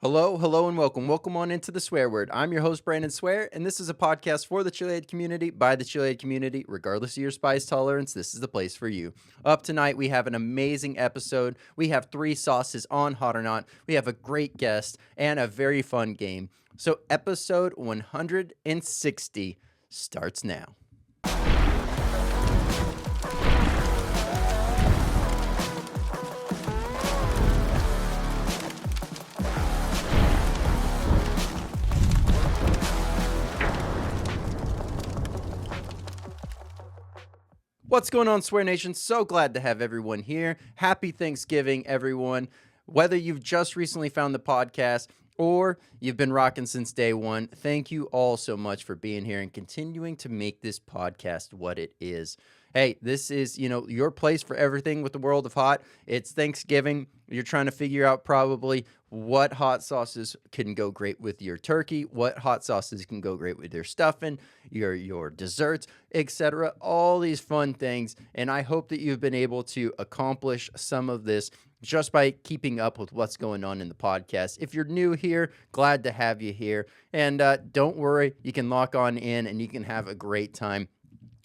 Hello, hello, and welcome. Welcome on into the swear word. I'm your host, Brandon Swear, and this is a podcast for the chili community by the chili community. Regardless of your spice tolerance, this is the place for you. Up tonight, we have an amazing episode. We have 3 sauces on Hot or Not. We have a great guest and a very fun game. So, episode 160 starts now. What's going on, Swear Nation? So glad to have everyone here. Happy Thanksgiving, everyone. Whether you've just recently found the podcast or you've been rocking since day one, thank you all so much for being here and continuing to make this podcast what it is. Hey, this is, your place for everything with the world of hot. It's Thanksgiving. You're trying to figure out probably what hot sauces can go great with your turkey, what hot sauces can go great with your stuffing, your desserts, etc. All these fun things. And I hope that you've been able to accomplish some of this just by keeping up with what's going on in the podcast. If you're new here, glad to have you here. And don't worry, you can lock on in and you can have a great time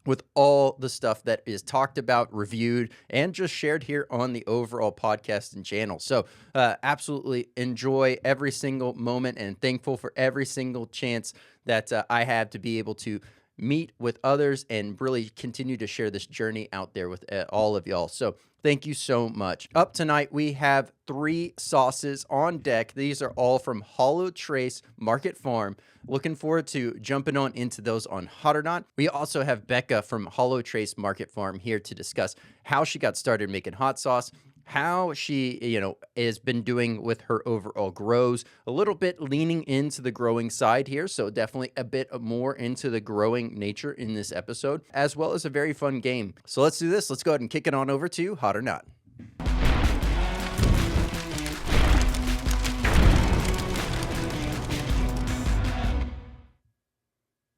with all the stuff that is talked about, reviewed, and just shared here on the overall podcast and channel. So absolutely enjoy every single moment and thankful for every single chance that I have to be able to meet with others and really continue to share this journey out there with all of y'all. So thank you so much. Up tonight, we have 3 sauces on deck. These are all from Hollow Trace Market Farm. Looking forward to jumping on into those on Hot or Not. We also have Becca from Hollow Trace Market Farm here to discuss how she got started making hot sauce, how she, has been doing with her overall grows, a little bit leaning into the growing side here. So definitely a bit more into the growing nature in this episode, as well as a very fun game. So let's do this. Let's go ahead and kick it on over to Hot or Not.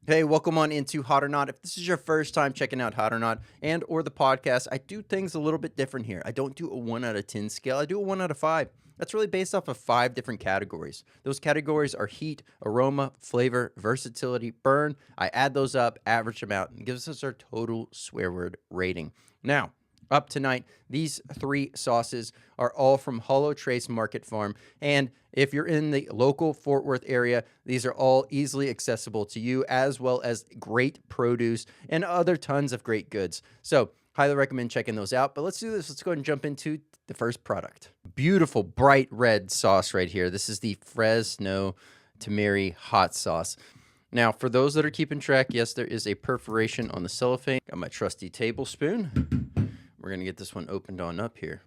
Hey, welcome on into Hot or Not. If this is your first time checking out Hot or Not and or the podcast, I do things a little bit different here. I don't do a 1 out of 10 scale. I do a 1 out of 5. That's really based off of 5 different categories. Those categories are heat, aroma, flavor, versatility, burn. I add those up, average them out, and gives us our total swear word rating. Now, up tonight, these 3 sauces are all from Hollow Trace Market Farm. And if you're in the local Fort Worth area, these are all easily accessible to you, as well as great produce and other tons of great goods. So highly recommend checking those out. But let's do this. Let's go ahead and jump into the first product. Beautiful, bright red sauce right here. This is the Fresno Tamari hot sauce. Now, for those that are keeping track, yes, there is a perforation on the cellophane. Got my trusty tablespoon. We're going to get this one opened on up here.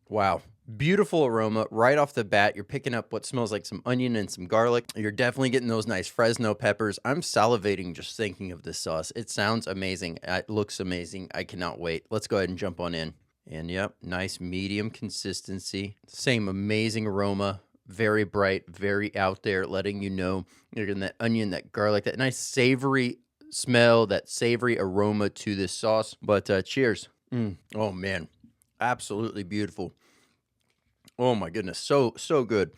Wow. Beautiful aroma right off the bat. You're picking up what smells like some onion and some garlic. You're definitely getting those nice Fresno peppers. I'm salivating just thinking of this sauce. It sounds amazing. It looks amazing. I cannot wait. Let's go ahead and jump on in. And yep, nice medium consistency. Same amazing aroma. Very bright, very out there, letting you know you're getting that onion, that garlic, that nice savory smell, that savory aroma to this sauce. But cheers. Oh, man. Absolutely beautiful. Oh, my goodness. So good.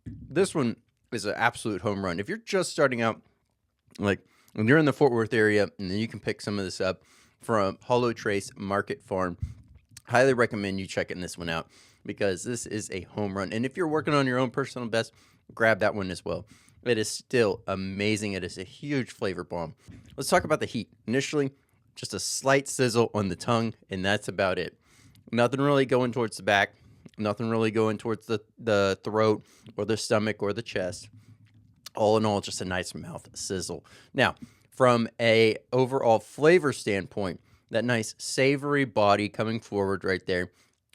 This one is an absolute home run. If you're just starting out, like when you're in the Fort Worth area, and then you can pick some of this up from Hollow Trace Market Farm, highly recommend you checking this one out because this is a home run. And if you're working on your own personal best, grab that one as well. It is still amazing. It is a huge flavor bomb. Let's talk about the heat. Initially, just a slight sizzle on the tongue, and that's about it. Nothing really going towards the back. Nothing really going towards the throat or the stomach or the chest. All in all, just a nice mouth sizzle. Now, from a overall flavor standpoint, that nice savory body coming forward right there.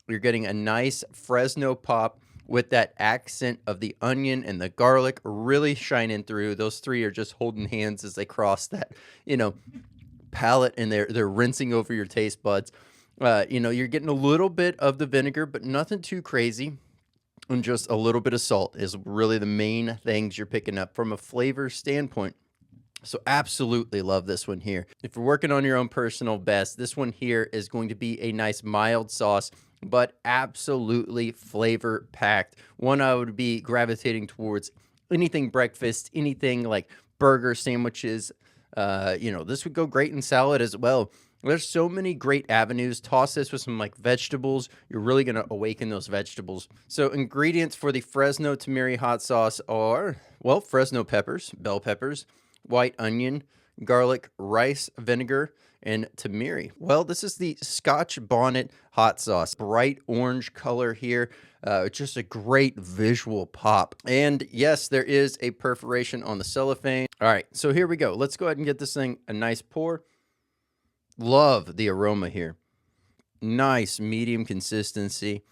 You're getting a nice Fresno pop with that accent of the onion and the garlic really shining through. Those 3 are just holding hands as they cross that, palate, and they're rinsing over your taste buds. You're getting a little bit of the vinegar, but nothing too crazy. And just a little bit of salt is really the main things you're picking up from a flavor standpoint. So absolutely love this one here. If you're working on your own personal best, this one here is going to be a nice mild sauce but absolutely flavor packed. One I would be gravitating towards anything breakfast, anything like burger sandwiches. This would go great in salad as well. There's so many great avenues. Toss this with some like vegetables. You're really going to awaken those vegetables. So ingredients for the Fresno Tamari hot sauce are, well, Fresno peppers, bell peppers, white onion, garlic, rice, vinegar, and tamari. Well, this is the Scotch bonnet hot sauce. Bright orange color here. Just a great visual pop. And yes, there is a perforation on the cellophane. All right, so here we go. Let's go ahead and get this thing a nice pour. Love the aroma here. Nice medium consistency.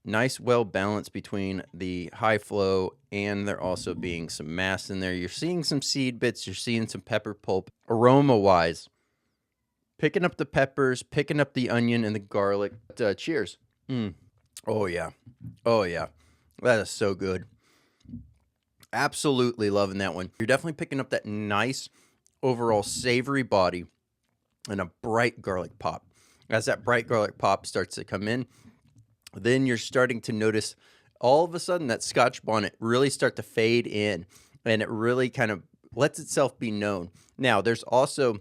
Nice well balance between the high flow and there also being some mass in there. You're seeing some seed bits. You're seeing some pepper pulp. Aroma wise, picking up the peppers, picking up the onion and the garlic. Cheers. Oh yeah. Oh yeah. That is so good. Absolutely loving that one. You're definitely picking up that nice overall savory body and a bright garlic pop. As that bright garlic pop starts to come in, then you're starting to notice all of a sudden that Scotch bonnet really start to fade in, and it really kind of lets itself be known. Now, there's also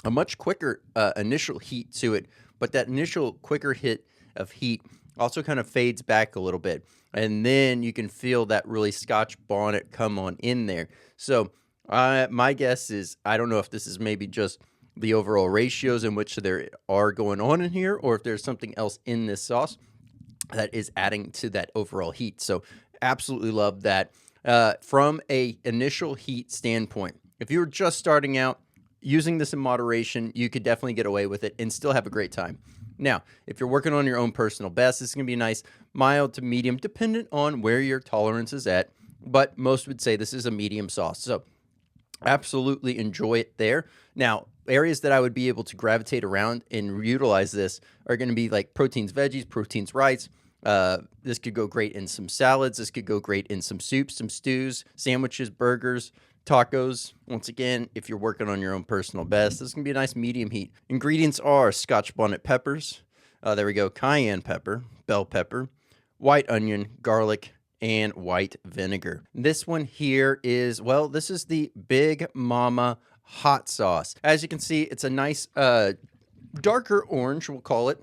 a much quicker initial heat to it, but that initial quicker hit of heat also kind of fades back a little bit. And then you can feel that really Scotch bonnet come on in there. So my guess is, I don't know if this is maybe just the overall ratios in which there are going on in here, or if there's something else in this sauce that is adding to that overall heat. So absolutely love that. From a initial heat standpoint, if you were just starting out using this in moderation, you could definitely get away with it and still have a great time. Now, if you're working on your own personal best, this is going to be nice, mild to medium, dependent on where your tolerance is at. But most would say this is a medium sauce. So absolutely enjoy it there. Now, areas that I would be able to gravitate around and utilize this are going to be like proteins, veggies, proteins, rice. This could go great in some salads. This could go great in some soups, some stews, sandwiches, burgers, tacos. Once again, if you're working on your own personal best, this can be a nice medium heat. Ingredients are Scotch bonnet peppers. There we go. Cayenne pepper, bell pepper, white onion, garlic, and white vinegar. This one here is, well, this is the Big Mama hot sauce. As you can see, it's a nice darker orange, we'll call it,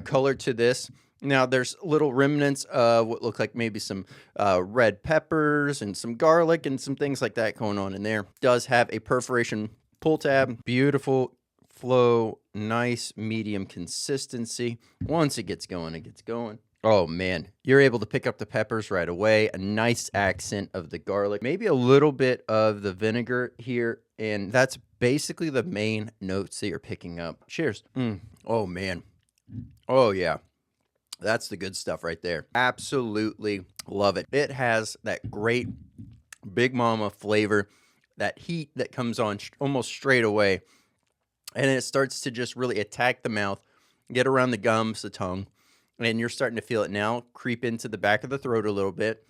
color to this. Now, there's little remnants of what look like maybe some red peppers and some garlic and some things like that going on in there. Does have a perforation pull tab. Beautiful flow, nice medium consistency. Once it gets going, it gets going. Oh, man. You're able to pick up the peppers right away. A nice accent of the garlic. Maybe a little bit of the vinegar here. And that's basically the main notes that you're picking up. Cheers. Oh, man. Oh, yeah. That's the good stuff right there. Absolutely love it. It has that great Big Mama flavor, that heat that comes on almost straight away. And it starts to just really attack the mouth, get around the gums, the tongue. And you're starting to feel it now creep into the back of the throat a little bit.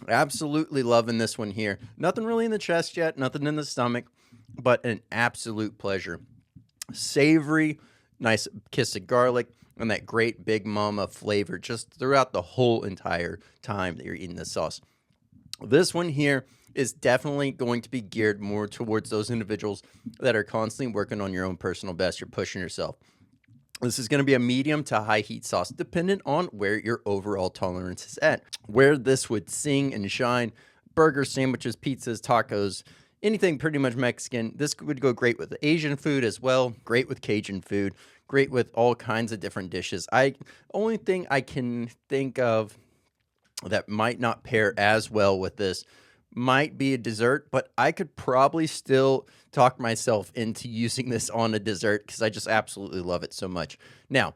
Absolutely loving this one here. Nothing really in the chest yet, nothing in the stomach, but an absolute pleasure. Savory, nice kiss of garlic, and that great Big Mama flavor just throughout the whole entire time that you're eating this sauce. This one here is definitely going to be geared more towards those individuals that are constantly working on your own personal best. You're pushing yourself. This is going to be a medium to high heat sauce, dependent on where your overall tolerance is at. Where this would sing and shine, burgers, sandwiches, pizzas, tacos, anything pretty much Mexican. This would go great with Asian food as well, great with Cajun food, great with all kinds of different dishes. Only thing I can think of that might not pair as well with this might be a dessert, but I could probably still talk myself into using this on a dessert because I just absolutely love it so much. Now,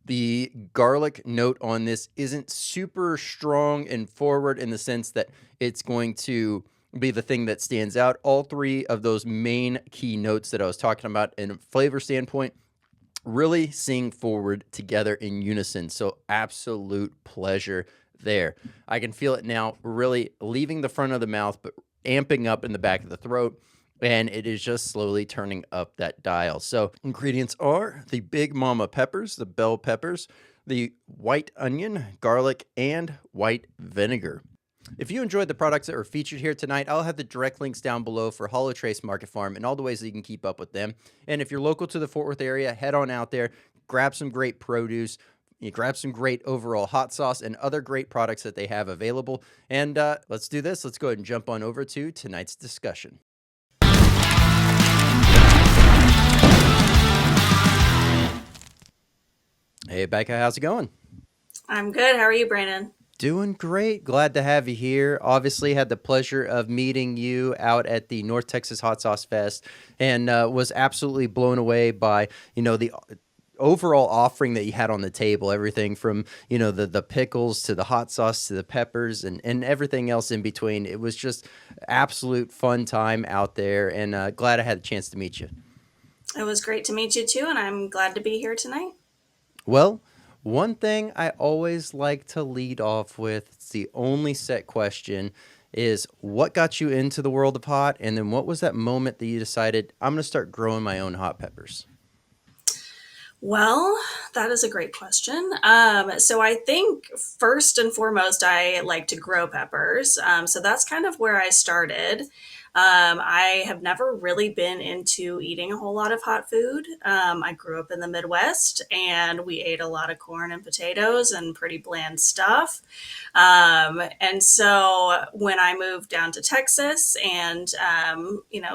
the garlic note on this isn't super strong and forward in the sense that it's going to be the thing that stands out. All three of those main key notes that I was talking about in a flavor standpoint really sing forward together in unison. So absolute pleasure there. I can feel it now really leaving the front of the mouth, but amping up in the back of the throat. and it is just slowly turning up that dial. So ingredients are the Big Mama peppers, the bell peppers, the white onion, garlic, and white vinegar. If you enjoyed the products that were featured here tonight, I'll have the direct links down below for Hollow Trace Market Farm and all the ways that you can keep up with them. And if you're local to the Fort Worth area, head on out there, grab some great produce, you grab some great overall hot sauce and other great products that they have available. And let's do this. Let's go ahead and jump on over to tonight's discussion. Hey, Becca, how's it going? I'm good. How are you, Brandon? Doing great. Glad to have you here. Obviously, had the pleasure of meeting you out at the North Texas Hot Sauce Fest, and was absolutely blown away by the overall offering that you had on the table. Everything from the pickles to the hot sauce to the peppers and everything else in between. It was just absolute fun time out there, and glad I had a chance to meet you. It was great to meet you too, and I'm glad to be here tonight. Well, one thing I always like to lead off with, it's the only set question, is what got you into the world of hot? And then what was that moment that you decided, I'm going to start growing my own hot peppers? Well, that is a great question. So I think first and foremost, I like to grow peppers. So that's kind of where I started. I have never really been into eating a whole lot of hot food. I grew up in the Midwest and we ate a lot of corn and potatoes and pretty bland stuff. And so when I moved down to Texas and,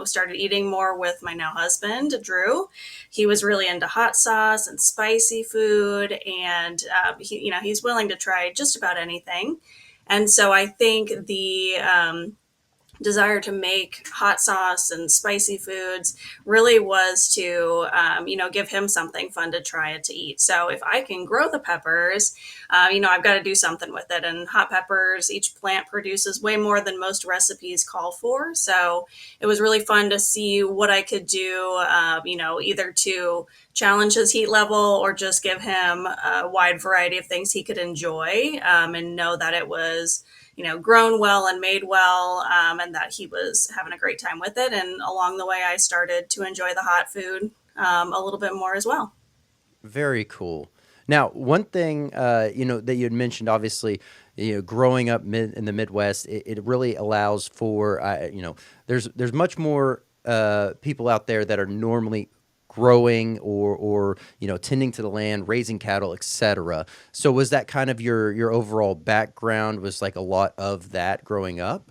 started eating more with my now husband, Drew, he was really into hot sauce and spicy food. And, he's willing to try just about anything. And so I think the desire to make hot sauce and spicy foods really was to, give him something fun to try and to eat. So if I can grow the peppers, I've got to do something with it. And hot peppers, each plant produces way more than most recipes call for. So it was really fun to see what I could do, either to challenge his heat level or just give him a wide variety of things he could enjoy, and know that it was grown well and made well, and that he was having a great time with it. And along the way, I started to enjoy the hot food a little bit more as well. Very cool. Now, one thing, that you had mentioned, obviously, growing up in the Midwest, it really allows for, there's much more people out there that are normally growing or tending to the land, raising cattle, etc. So was that kind of your overall background, was like a lot of that growing up?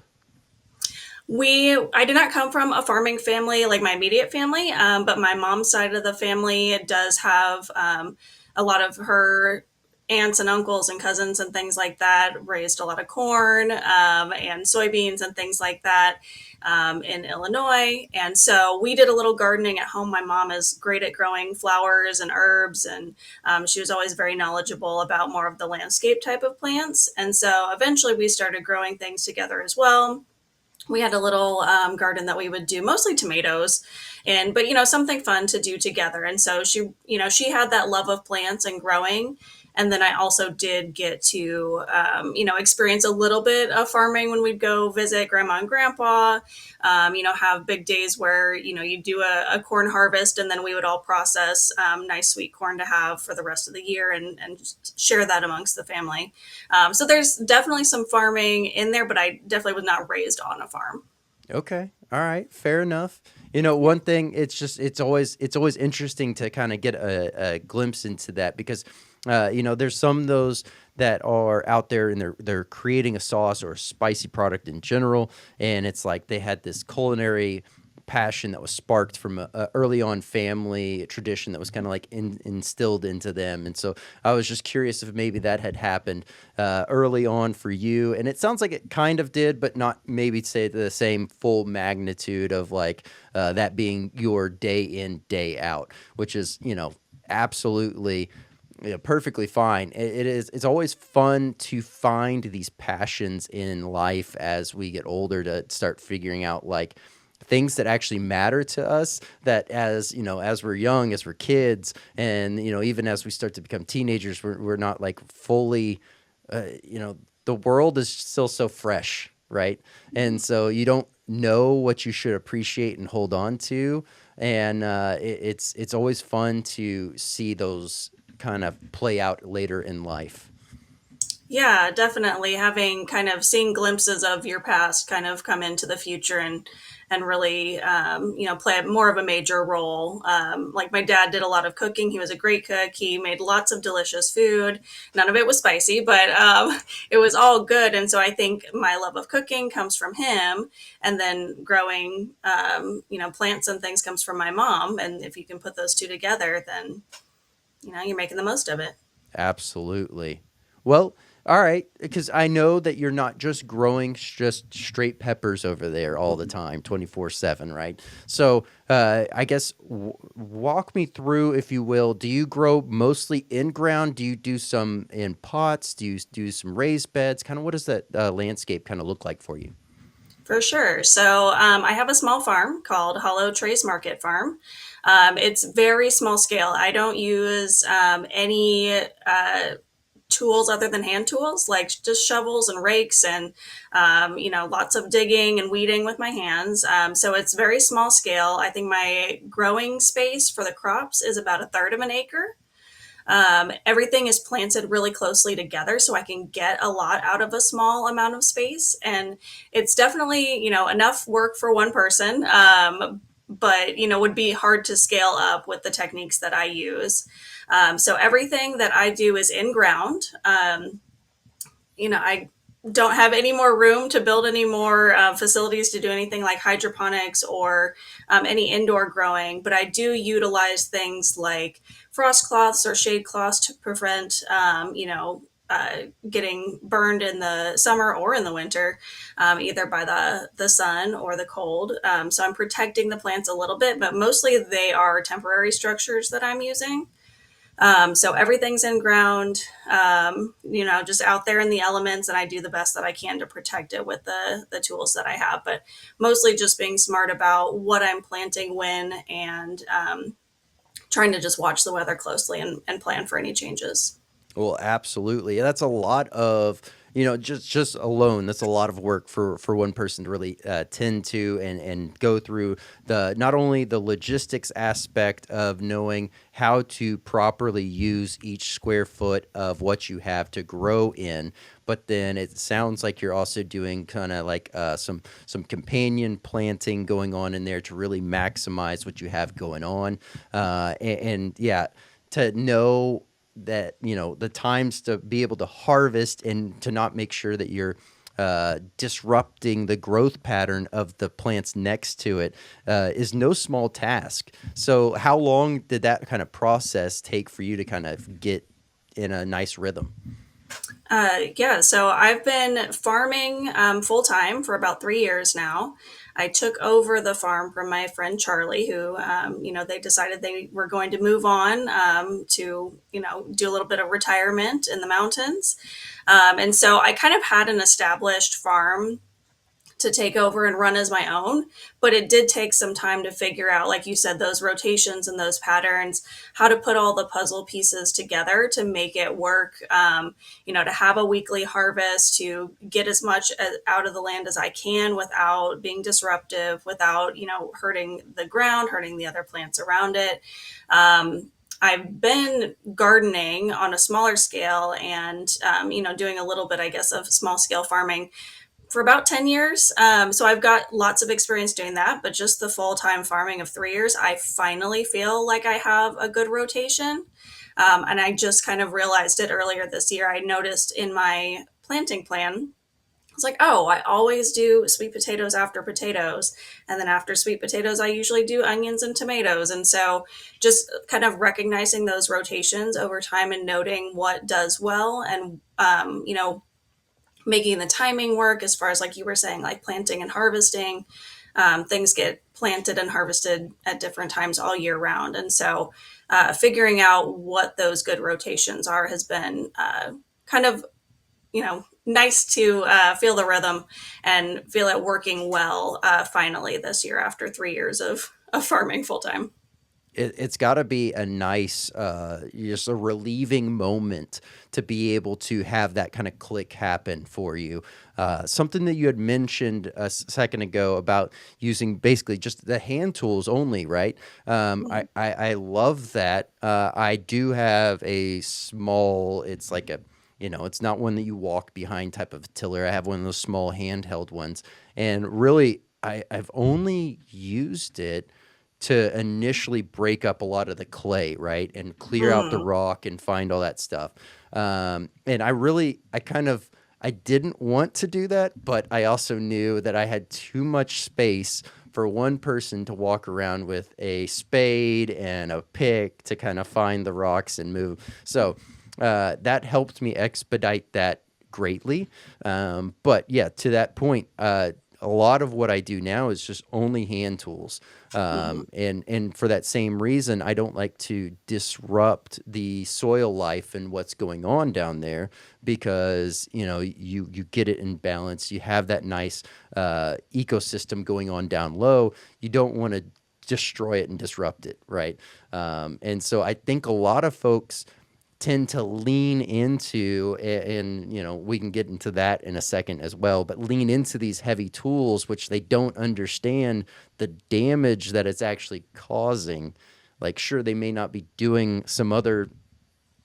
I did not come from a farming family like my immediate family, but my mom's side of the family does have a lot of her aunts and uncles and cousins and things like that raised a lot of corn, and soybeans and things like that, in Illinois. And so we did a little gardening at home. My mom is great at growing flowers and herbs, and she was always very knowledgeable about more of the landscape type of plants. And so eventually we started growing things together as well. We had a little garden that we would do mostly tomatoes, and but something fun to do together. And so she had that love of plants and growing. And then I also did get to experience a little bit of farming when we'd go visit grandma and grandpa. Have big days where you do a corn harvest, and then we would all process nice sweet corn to have for the rest of the year, and share that amongst the family. So there's definitely some farming in there, but I definitely was not raised on a farm. Okay. All right. Fair enough. One thing, it's always interesting to kind of get a glimpse into that because there's some of those that are out there and they're creating a sauce or a spicy product in general, and it's like they had this culinary passion that was sparked from a early on family tradition that was kind of like instilled into them. And so I was just curious if maybe that had happened early on for you. And it sounds like it kind of did, but not maybe say the same full magnitude of like that being your day in, day out, which is, absolutely perfectly fine. It's always fun to find these passions in life as we get older to start figuring out like things that actually matter to us, that as we're young, as we're kids, and even as we start to become teenagers, we're not like fully the world is still so fresh, right? And so you don't know what you should appreciate and hold on to. And it's always fun to see those kind of play out later in life. Yeah, definitely. Having kind of seeing glimpses of your past kind of come into the future and really play more of a major role. Like my dad did a lot of cooking. He was a great cook. He made lots of delicious food. None of it was spicy, but it was all good. And so I think my love of cooking comes from him, and then growing plants and things comes from my mom. And if you can put those two together, then you're making the most of it. Absolutely. Well, all right, because I know that you're not just growing just straight peppers over there all the time, 24/7, right? So I guess walk me through, if you will. Do you grow mostly in ground? Do you do some in pots? Do you do some raised beds? Kind of what does that landscape kind of look like for you? For sure. So I have a small farm called Hollow Trace Market Farm. It's very small scale. I don't use any tools other than hand tools, like just shovels and rakes and, lots of digging and weeding with my hands. So it's very small scale. I think my growing space for the crops is about a third of an acre. Everything is planted really closely together so I can get a lot out of a small amount of space. And it's definitely, enough work for one person. But would be hard to scale up with the techniques that I use. So everything that I do is in ground. I don't have any more room to build any more facilities to do anything like hydroponics or any indoor growing, but I do utilize things like frost cloths or shade cloths to prevent, getting burned in the summer or in the winter, either by the sun or the cold. So I'm protecting the plants a little bit, but mostly they are temporary structures that I'm using. So everything's in ground, just out there in the elements, and I do the best that I can to protect it with the tools that I have. But mostly just being smart about what I'm planting when, and trying to just watch the weather closely and plan for any changes. Well, absolutely. That's a lot of, just alone. That's a lot of work for one person to really tend to and go through the not only the logistics aspect of knowing how to properly use each square foot of what you have to grow in, but then it sounds like you're also doing kind of like some companion planting going on in there to really maximize what you have going on, and yeah, to know that the times to be able to harvest and to not make sure that you're disrupting the growth pattern of the plants next to it is no small task. So how long did that kind of process take for you to kind of get in a nice rhythm? Yeah, so I've been farming full time for about 3 years now. I took over the farm from my friend Charlie, who, they decided they were going to move on to, do a little bit of retirement in the mountains. And so I kind of had an established farm to take over and run as my own. But it did take some time to figure out, like you said, those rotations and those patterns, how to put all the puzzle pieces together to make it work, to have a weekly harvest, to get as much out of the land as I can without being disruptive, without, hurting the ground, hurting the other plants around it. I've been gardening on a smaller scale and, doing a little bit, I guess, of small scale farming for about 10 years. So I've got lots of experience doing that, but just the full time farming of 3 years, I finally feel like I have a good rotation. And I just kind of realized it earlier this year. I noticed in my planting plan, it's like, oh, I always do sweet potatoes after potatoes. And then after sweet potatoes, I usually do onions and tomatoes. And so just kind of recognizing those rotations over time and noting what does well and, making the timing work as far as, like you were saying, like planting and harvesting. Things get planted and harvested at different times all year round. And so figuring out what those good rotations are has been kind of, nice to feel the rhythm and feel it working well finally this year after 3 years of farming full time. it's got to be a nice, just a relieving moment to be able to have that kind of click happen for you. Something that you had mentioned a second ago about using basically just the hand tools only, right? I love that. I do have a small, it's like a, it's not one that you walk behind type of tiller. I have one of those small handheld ones. And really, I've only used it to initially break up a lot of the clay, right? And clear out the Mm, rock and find all that stuff. And I didn't want to do that, but I also knew that I had too much space for one person to walk around with a spade and a pick to kind of find the rocks and move. So that helped me expedite that greatly. But yeah, to that point, a lot of what I do now is just only hand tools. mhm, And for that same reason, I don't like to disrupt the soil life and what's going on down there because you get it in balance. You have that nice ecosystem going on down low. You don't want to destroy it and disrupt it, right? And so I think a lot of folks tend to lean into, and we can get into that in a second as well, but lean into these heavy tools which they don't understand the damage that it's actually causing. Like, sure, they may not be doing some other,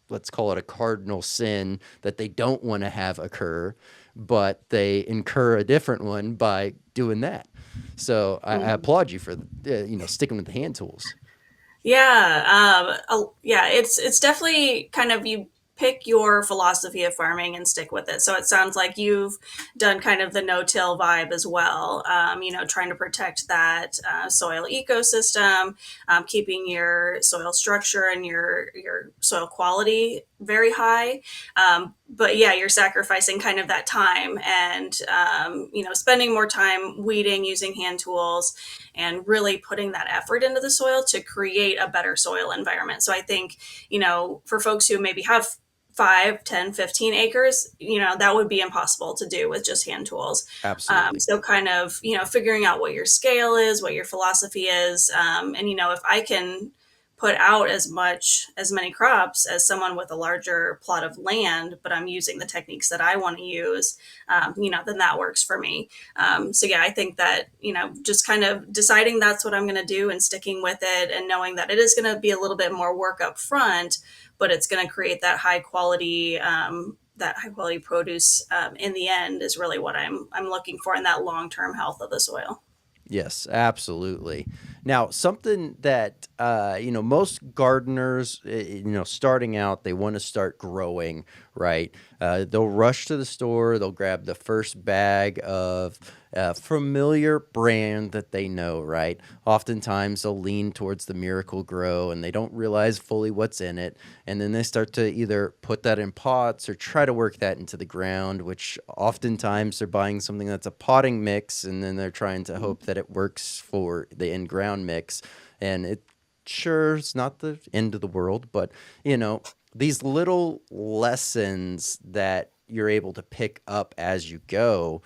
let's call it a cardinal sin that they don't want to have occur, but they incur a different one by doing that. So I mhm. applaud you for sticking with the hand tools. Yeah, it's definitely kind of, you pick your philosophy of farming and stick with it. So it sounds like you've done kind of the no-till vibe as well. Trying to protect that soil ecosystem, keeping your soil structure and your soil quality very high. But yeah, you're sacrificing kind of that time and spending more time weeding using hand tools and really putting that effort into the soil to create a better soil environment. So I think, for folks who maybe have 5, 10, 15 acres, that would be impossible to do with just hand tools. Absolutely. So kind of, figuring out what your scale is, what your philosophy is. And, if I can put out as many crops as someone with a larger plot of land, but I'm using the techniques that I want to use, then that works for me. So yeah, I think that, just kind of deciding that's what I'm going to do and sticking with it and knowing that it is going to be a little bit more work up front, but it's going to create that high quality produce in the end is really what I'm looking for in that long term health of the soil. Yes, absolutely. Now, something that most gardeners, starting out, they want to start growing, right? They'll rush to the store, they'll grab the first bag of a familiar brand that they know, right? Oftentimes, they'll lean towards the Miracle Grow, and they don't realize fully what's in it, and then they start to either put that in pots or try to work that into the ground, which oftentimes they're buying something that's a potting mix, and then they're trying to hope that it works for the in-ground mix. And it sure it's not the end of the world, but these little lessons that you're able to pick up as you go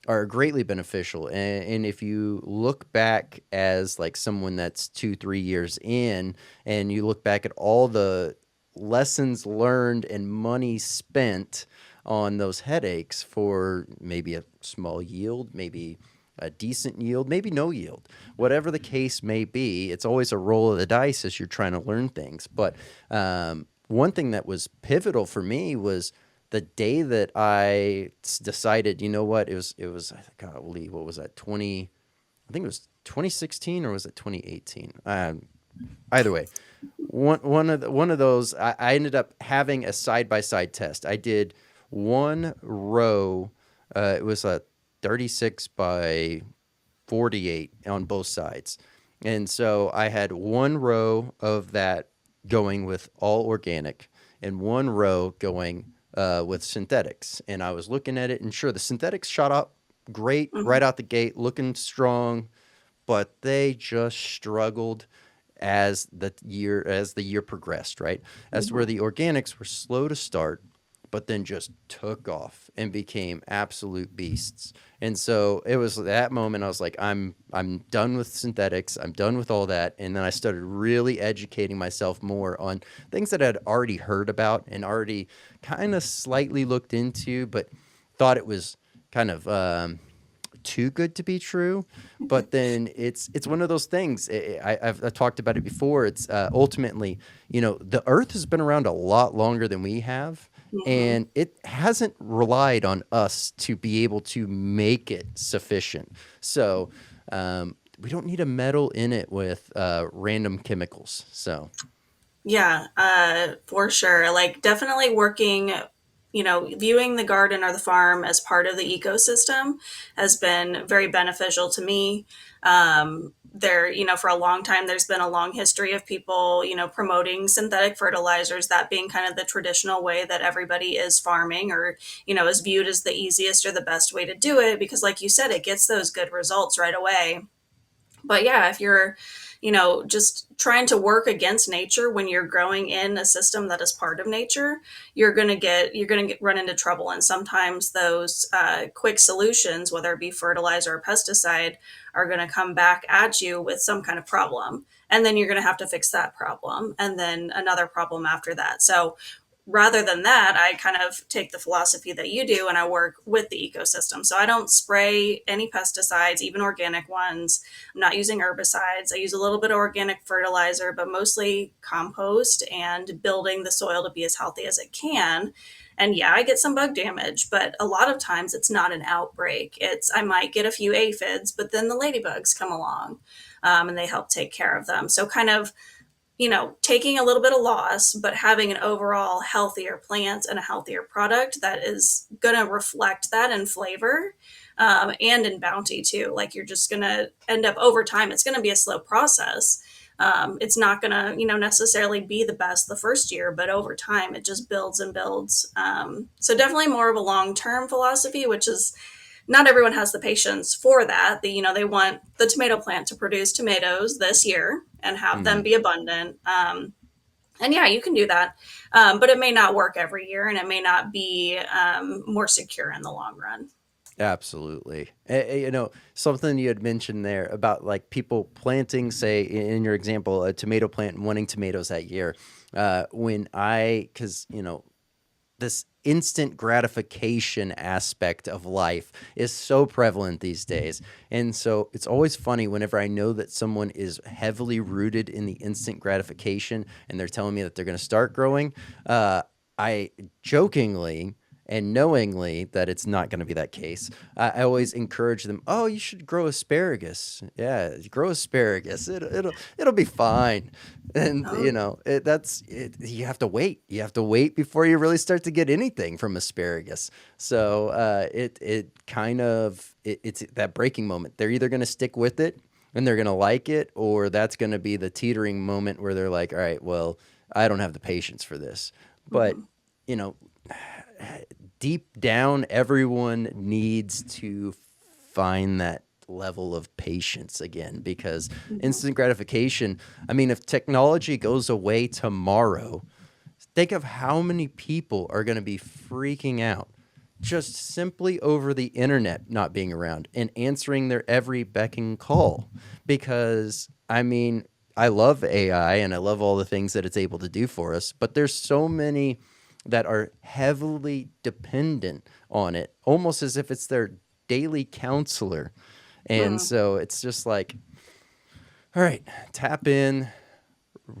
are greatly beneficial. And if you look back as like someone that's 2-3 years in, and you look back at all the lessons learned and money spent on those headaches for maybe a small yield, maybe a decent yield, maybe no yield, whatever the case may be, it's always a roll of the dice as you're trying to learn things. But one thing that was pivotal for me was the day that I decided, you know what, it was, golly, what was that, I think it was 2016 or was it 2018? Either way, one of those, I ended up having a side by side test. I did one row. It was a 36 by 48 on both sides, and so I had one row of that going with all organic, and one row going with synthetics. And I was looking at it, and sure, the synthetics shot up great Mhm. right out the gate, looking strong, but they just struggled as the year progressed, right? As to where Mhm. the organics were slow to start, but then just took off and became absolute beasts. And so it was that moment I was like, I'm done with synthetics. I'm done with all that. And then I started really educating myself more on things that I'd already heard about and already kind of slightly looked into, but thought it was kind of too good to be true. But then it's one of those things. I've talked about it before. It's ultimately, the Earth has been around a lot longer than we have, Mhm. and it hasn't relied on us to be able to make it sufficient. So we don't need to meddle in it with random chemicals. So Yeah, for sure. Like, definitely working, viewing the garden or the farm as part of the ecosystem has been very beneficial to me. For a long time, there's been a long history of people, promoting synthetic fertilizers, that being kind of the traditional way that everybody is farming, or, is viewed as the easiest or the best way to do it because, like you said, it gets those good results right away. But yeah, if you're, just trying to work against nature when you're growing in a system that is part of nature, you're gonna run into trouble. And sometimes those quick solutions, whether it be fertilizer or pesticide, are going to come back at you with some kind of problem, and then you're going to have to fix that problem, and then another problem after that. So rather than that, I kind of take the philosophy that you do and I work with the ecosystem. So I don't spray any pesticides, even organic ones. I'm not using herbicides. I use a little bit of organic fertilizer, but mostly compost and building the soil to be as healthy as it can. And yeah, I get some bug damage, but a lot of times it's not an outbreak. I might get a few aphids, but then the ladybugs come along, and they help take care of them. So kind of, taking a little bit of loss, but having an overall healthier plant and a healthier product that is going to reflect that in flavor, and in bounty too. Like, you're just going to end up over time. It's going to be a slow process. It's not going to, necessarily be the best the first year, but over time it just builds and builds. So definitely more of a long-term philosophy, which is not everyone has the patience for that. They want the tomato plant to produce tomatoes this year and have them mhm. be abundant. And yeah, you can do that, but it may not work every year, and it may not be more secure in the long run. Absolutely. Something you had mentioned there about like people planting, say, in your example, a tomato plant and wanting tomatoes that year. Because, this instant gratification aspect of life is so prevalent these days. And so it's always funny whenever I know that someone is heavily rooted in the instant gratification and they're telling me that they're going to start growing. I jokingly and knowingly that it's not going to be that case, I always encourage them. Oh, you should grow asparagus. Yeah, grow asparagus. It'll be fine. And Oh, that's it. You have to wait. You have to wait before you really start to get anything from asparagus. So it's that breaking moment. They're either going to stick with it and they're going to like it, or that's going to be the teetering moment where they're like, all right, well, I don't have the patience for this. But mhm. you know deep down, everyone needs to find that level of patience again, because Mhm. instant gratification, I mean, if technology goes away tomorrow, think of how many people are going to be freaking out just simply over the internet not being around and answering their every beck and call. Because, I mean, I love AI and I love all the things that it's able to do for us, but there's so many that are heavily dependent on it, almost as if it's their daily counselor. And Mm. so it's just like, all right, tap in,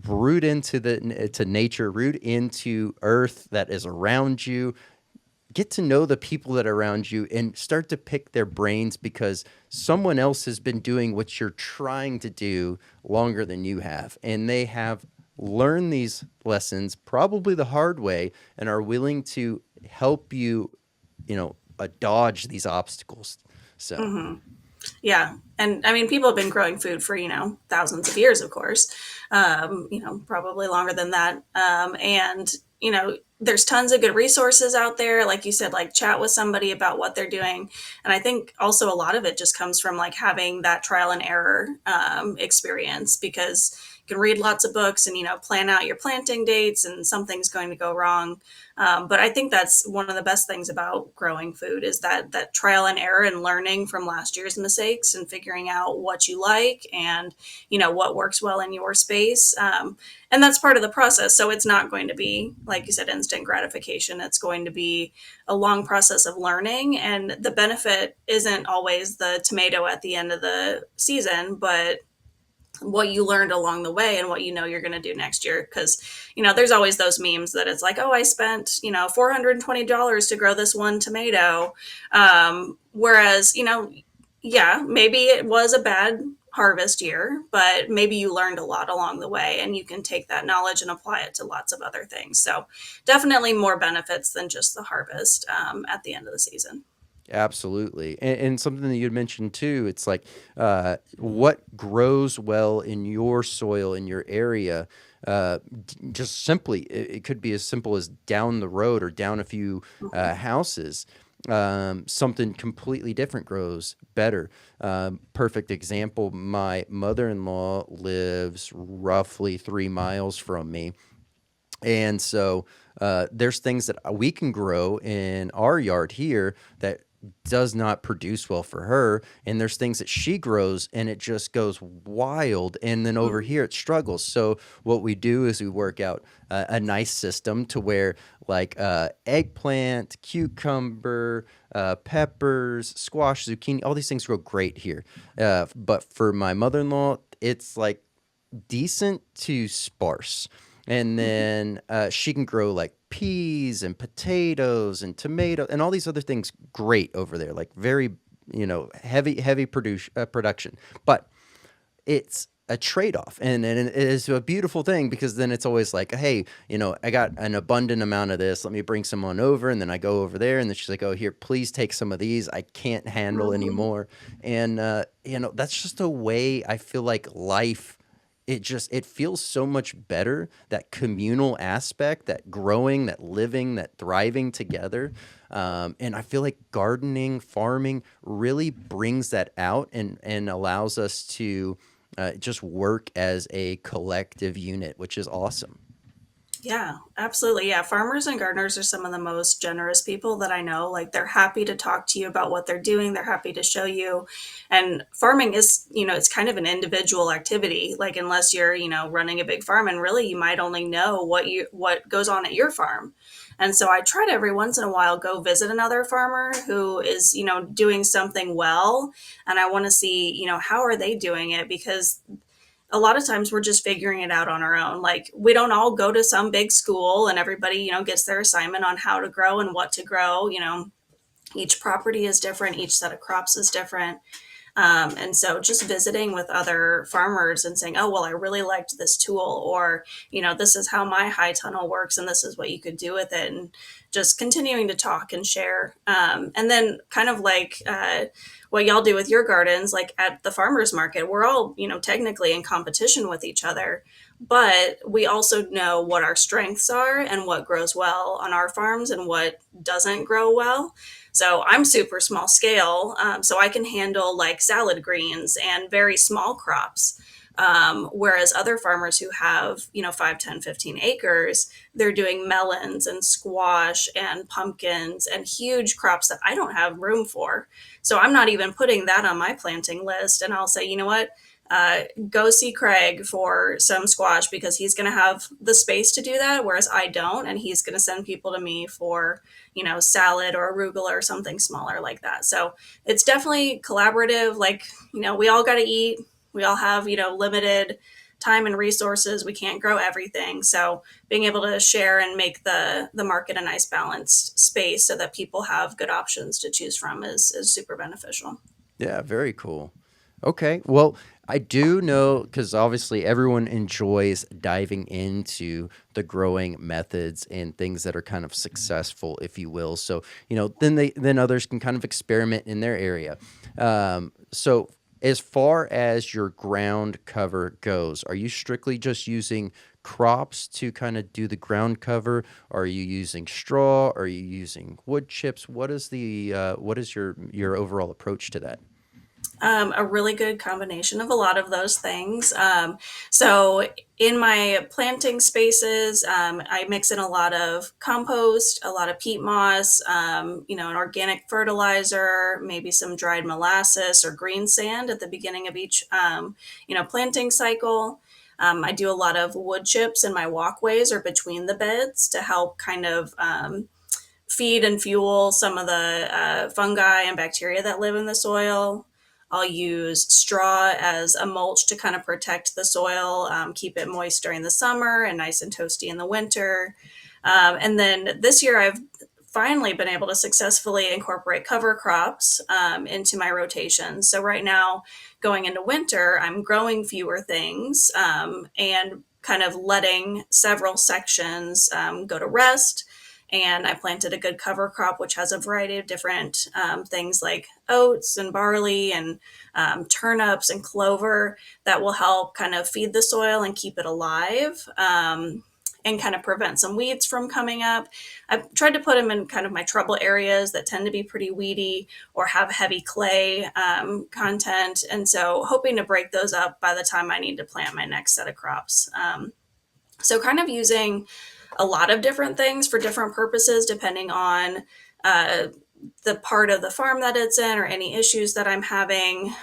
root into to nature, root into earth that is around you, get to know the people that are around you and start to pick their brains, because someone else has been doing what you're trying to do longer than you have, and they have learned these lessons probably the hard way and are willing to help you, dodge these obstacles. So Mhm. Yeah. And I mean, people have been growing food for, thousands of years, of course, probably longer than that. And, there's tons of good resources out there. Like you said, like, chat with somebody about what they're doing. And I think also a lot of it just comes from like having that trial and error experience, because, can read lots of books and, plan out your planting dates, and something's going to go wrong. But I think that's one of the best things about growing food is that trial and error and learning from last year's mistakes and figuring out what you like and, what works well in your space. And that's part of the process. So it's not going to be, like you said, instant gratification. It's going to be a long process of learning. And the benefit isn't always the tomato at the end of the season, but what you learned along the way and what you're going to do next year. Because, there's always those memes that it's like, oh, I spent, $420 to grow this one tomato. Whereas, yeah, maybe it was a bad harvest year, but maybe you learned a lot along the way and you can take that knowledge and apply it to lots of other things. So definitely more benefits than just the harvest at the end of the season. Absolutely. And something that you'd mentioned too, it's like what grows well in your soil, in your area. Just simply, it could be as simple as down the road or down a few houses. Something completely different grows better. Perfect example, my mother-in-law lives roughly 3 miles from me. And so there's things that we can grow in our yard here that does not produce well for her. And there's things that she grows and it just goes wild. And then over here it struggles. So what we do is we work out a nice system to where like eggplant, cucumber, peppers, squash, zucchini, all these things grow great here. But for my mother-in-law, it's like decent to sparse. And then she can grow like peas and potatoes and tomato and all these other things great over there, like very, heavy production. But it's a trade-off, and it is a beautiful thing because then it's always like, hey, I got an abundant amount of this. Let me bring some on over, and then I go over there, and then she's like, oh, here, please take some of these. I can't handle anymore. And that's just a way I feel like life. It feels so much better, that communal aspect, that growing, that living, that thriving together. And I feel like gardening, farming really brings that out and allows us to just work as a collective unit, which is awesome. Yeah, absolutely. Yeah, farmers and gardeners are some of the most generous people that I know. Like they're happy to talk to you about what they're doing. They're happy to show you. And farming is, it's kind of an individual activity. Like unless you're, running a big farm, and really you might only know what goes on at your farm. And so I try to every once in a while go visit another farmer who is, doing something well, and I want to see, how are they doing it, because a lot of times we're just figuring it out on our own. Like we don't all go to some big school and everybody, gets their assignment on how to grow and what to grow. Each property is different, each set of crops is different. And so just visiting with other farmers and saying, oh, well, I really liked this tool, or, this is how my high tunnel works and this is what you could do with it. And just continuing to talk and share. And then kind of like what y'all do with your gardens, like at the farmer's market, we're all, technically in competition with each other, but we also know what our strengths are and what grows well on our farms and what doesn't grow well. So I'm super small scale, so I can handle like salad greens and very small crops. Whereas other farmers who have, 5, 10, 15 acres, they're doing melons and squash and pumpkins and huge crops that I don't have room for. So I'm not even putting that on my planting list. And I'll say, you know what? Go see Craig for some squash because he's going to have the space to do that, whereas I don't. And he's going to send people to me for, salad or arugula or something smaller like that. So it's definitely collaborative. Like, we all got to eat. We all have, limited time and resources. We can't grow everything. So being able to share and make the market a nice balanced space so that people have good options to choose from is super beneficial. Yeah, very cool. Okay. Well, I do know because obviously everyone enjoys diving into the growing methods and things that are kind of successful, if you will. So, then others can kind of experiment in their area. So as far as your ground cover goes, are you strictly just using crops to kind of do the ground cover? Are you using straw? Are you using wood chips? What is your overall approach to that? A really good combination of a lot of those things. So in my planting spaces, I mix in a lot of compost, a lot of peat moss, an organic fertilizer, maybe some dried molasses or green sand at the beginning of each, planting cycle. I do a lot of wood chips in my walkways or between the beds to help kind of feed and fuel some of the fungi and bacteria that live in the soil. I'll use straw as a mulch to kind of protect the soil, keep it moist during the summer and nice and toasty in the winter. And then this year, I've finally been able to successfully incorporate cover crops into my rotation. So, right now, going into winter, I'm growing fewer things and kind of letting several sections go to rest. And I planted a good cover crop, which has a variety of different things like oats and barley and turnips and clover that will help kind of feed the soil and keep it alive. And kind of prevent some weeds from coming up. I've tried to put them in kind of my trouble areas that tend to be pretty weedy or have heavy clay content. And so hoping to break those up by the time I need to plant my next set of crops. So kind of using a lot of different things for different purposes, depending on uh, the part of the farm that it's in or any issues that I'm having.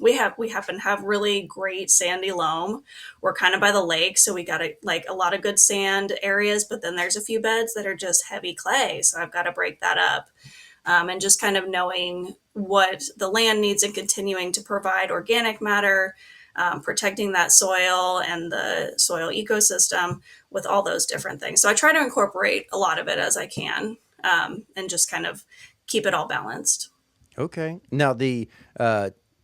We happen to have really great sandy loam. We're kind of by the lake, so we got a lot of good sand areas, but then there's a few beds that are just heavy clay, so I've got to break that up. And just kind of knowing what the land needs and continuing to provide organic matter, protecting that soil and the soil ecosystem with all those different things. So I try to incorporate a lot of it as I can, and just kind of keep it all balanced. Okay. Now the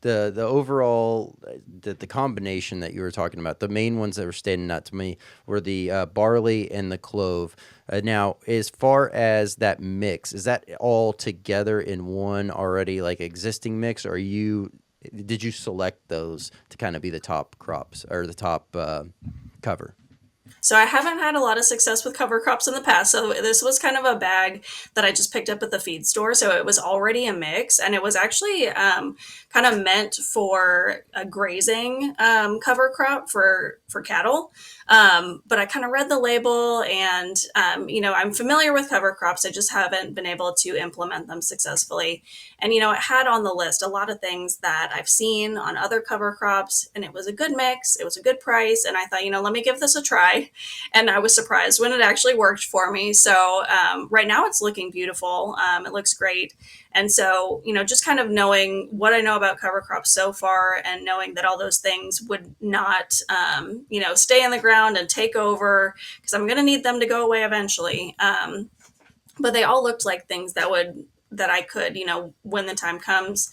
overall the combination that you were talking about, the main ones that were standing out to me were the barley and the clove. Now, as far as that mix, is that all together in one already like existing mix, or did you select those to kind of be the top crops or the top cover? So I haven't had a lot of success with cover crops in the past. So this was kind of a bag that I just picked up at the feed store. So it was already a mix, and it was actually kind of meant for a grazing cover crop for cattle. But I kind of read the label, and I'm familiar with cover crops. I just haven't been able to implement them successfully. And it had on the list a lot of things that I've seen on other cover crops, and it was a good mix. It was a good price, and I thought, let me give this a try. And I was surprised when it actually worked for me. So right now it's looking beautiful. It looks great. And so, just kind of knowing what I know about cover crops so far and knowing that all those things would not, stay in the ground and take over, because I'm going to need them to go away eventually. But they all looked like things that I could, when the time comes,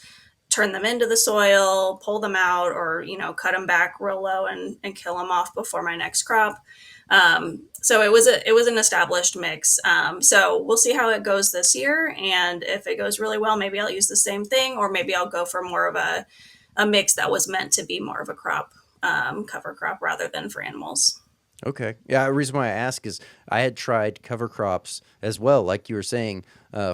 turn them into the soil, pull them out, or, cut them back real low and kill them off before my next crop. So it was an established mix. So we'll see how it goes this year, and if it goes really well, maybe I'll use the same thing, or maybe I'll go for more of a mix that was meant to be more of a crop, cover crop rather than for animals. Okay. Yeah, the reason why I ask is I had tried cover crops as well, like you were saying,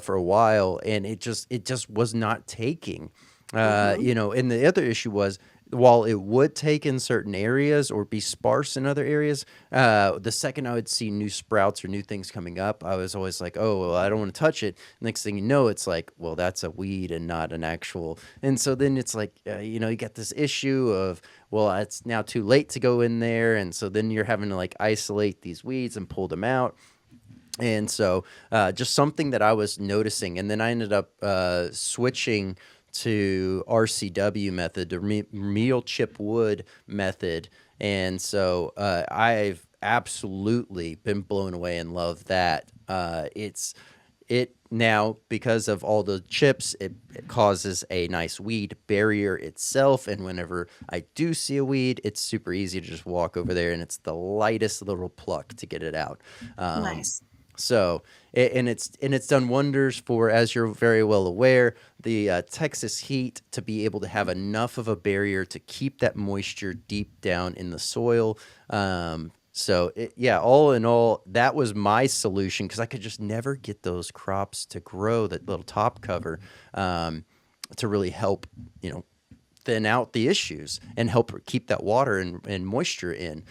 for a while, and it just was not taking. Mm-hmm. And the other issue was while it would take in certain areas or be sparse in other areas, the second I would see new sprouts or new things coming up, I was always like, oh, well, I don't want to touch it. Next thing you know, it's like, well, that's a weed and not an actual. And so then it's like, you get this issue of, well, it's now too late to go in there. And so then you're having to like isolate these weeds and pull them out. And so just something that I was noticing. And then I ended up switching to RCW method, the meal chip wood method. And so I've absolutely been blown away and love that. It now, because of all the chips, it causes a nice weed barrier itself. And whenever I do see a weed, it's super easy to just walk over there, and it's the lightest little pluck to get it out. Um, Nice. so, and it's done wonders for, as you're very well aware, the Texas heat, to be able to have enough of a barrier to keep that moisture deep down in the soil. Yeah, all in all, that was my solution, because I could just never get those crops to grow, that little top cover, to really help, thin out the issues and help keep that water and moisture in.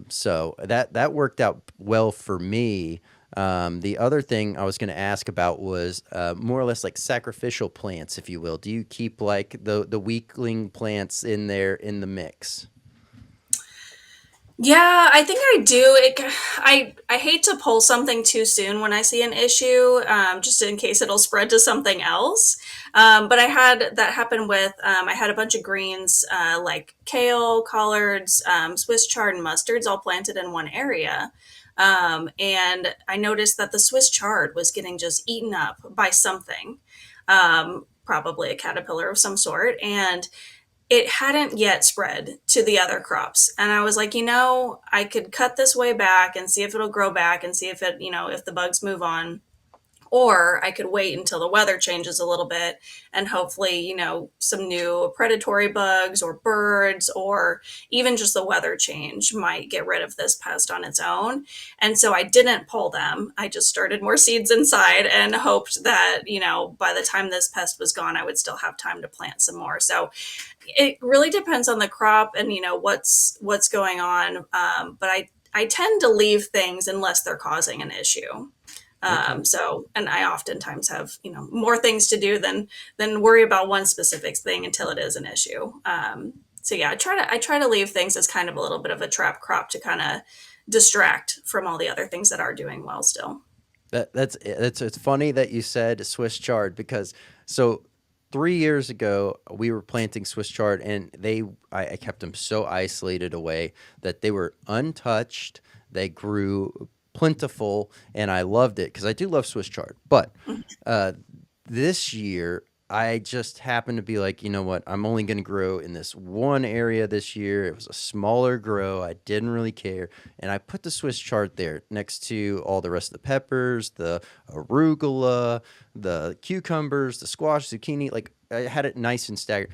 So that worked out well for me. The other thing I was going to ask about was more or less like sacrificial plants, if you will. Do you keep like the weakling plants in there in the mix? Yeah, I think I do. I hate to pull something too soon when I see an issue, just in case it'll spread to something else. But I had that happen with I had a bunch of greens like kale, collards, Swiss chard, and mustards all planted in one area. And I noticed that the Swiss chard was getting just eaten up by something, probably a caterpillar of some sort, and it hadn't yet spread to the other crops. And I was like, I could cut this way back and see if it'll grow back and see if it, if the bugs move on. Or I could wait until the weather changes a little bit and hopefully, some new predatory bugs or birds or even just the weather change might get rid of this pest on its own. And so I didn't pull them. I just started more seeds inside and hoped that, by the time this pest was gone, I would still have time to plant some more. So it really depends on the crop and, what's going on. But I tend to leave things unless they're causing an issue. Okay. And I oftentimes have, more things to do than worry about one specific thing until it is an issue. So yeah, I try to leave things as kind of a little bit of a trap crop to kind of distract from all the other things that are doing well still. That's it's funny that you said Swiss chard because so 3 years ago we were planting Swiss chard and I kept them so isolated away that they were untouched. They grew plentiful and I loved it because I do love Swiss chard. But uh, this year I just happened to be like, you know what? I'm only going to grow in this one area this year. It was a smaller grow. I didn't really care. And I put the Swiss chard there next to all the rest of the peppers, the arugula, the cucumbers, the squash, zucchini. Like I had it nice and staggered.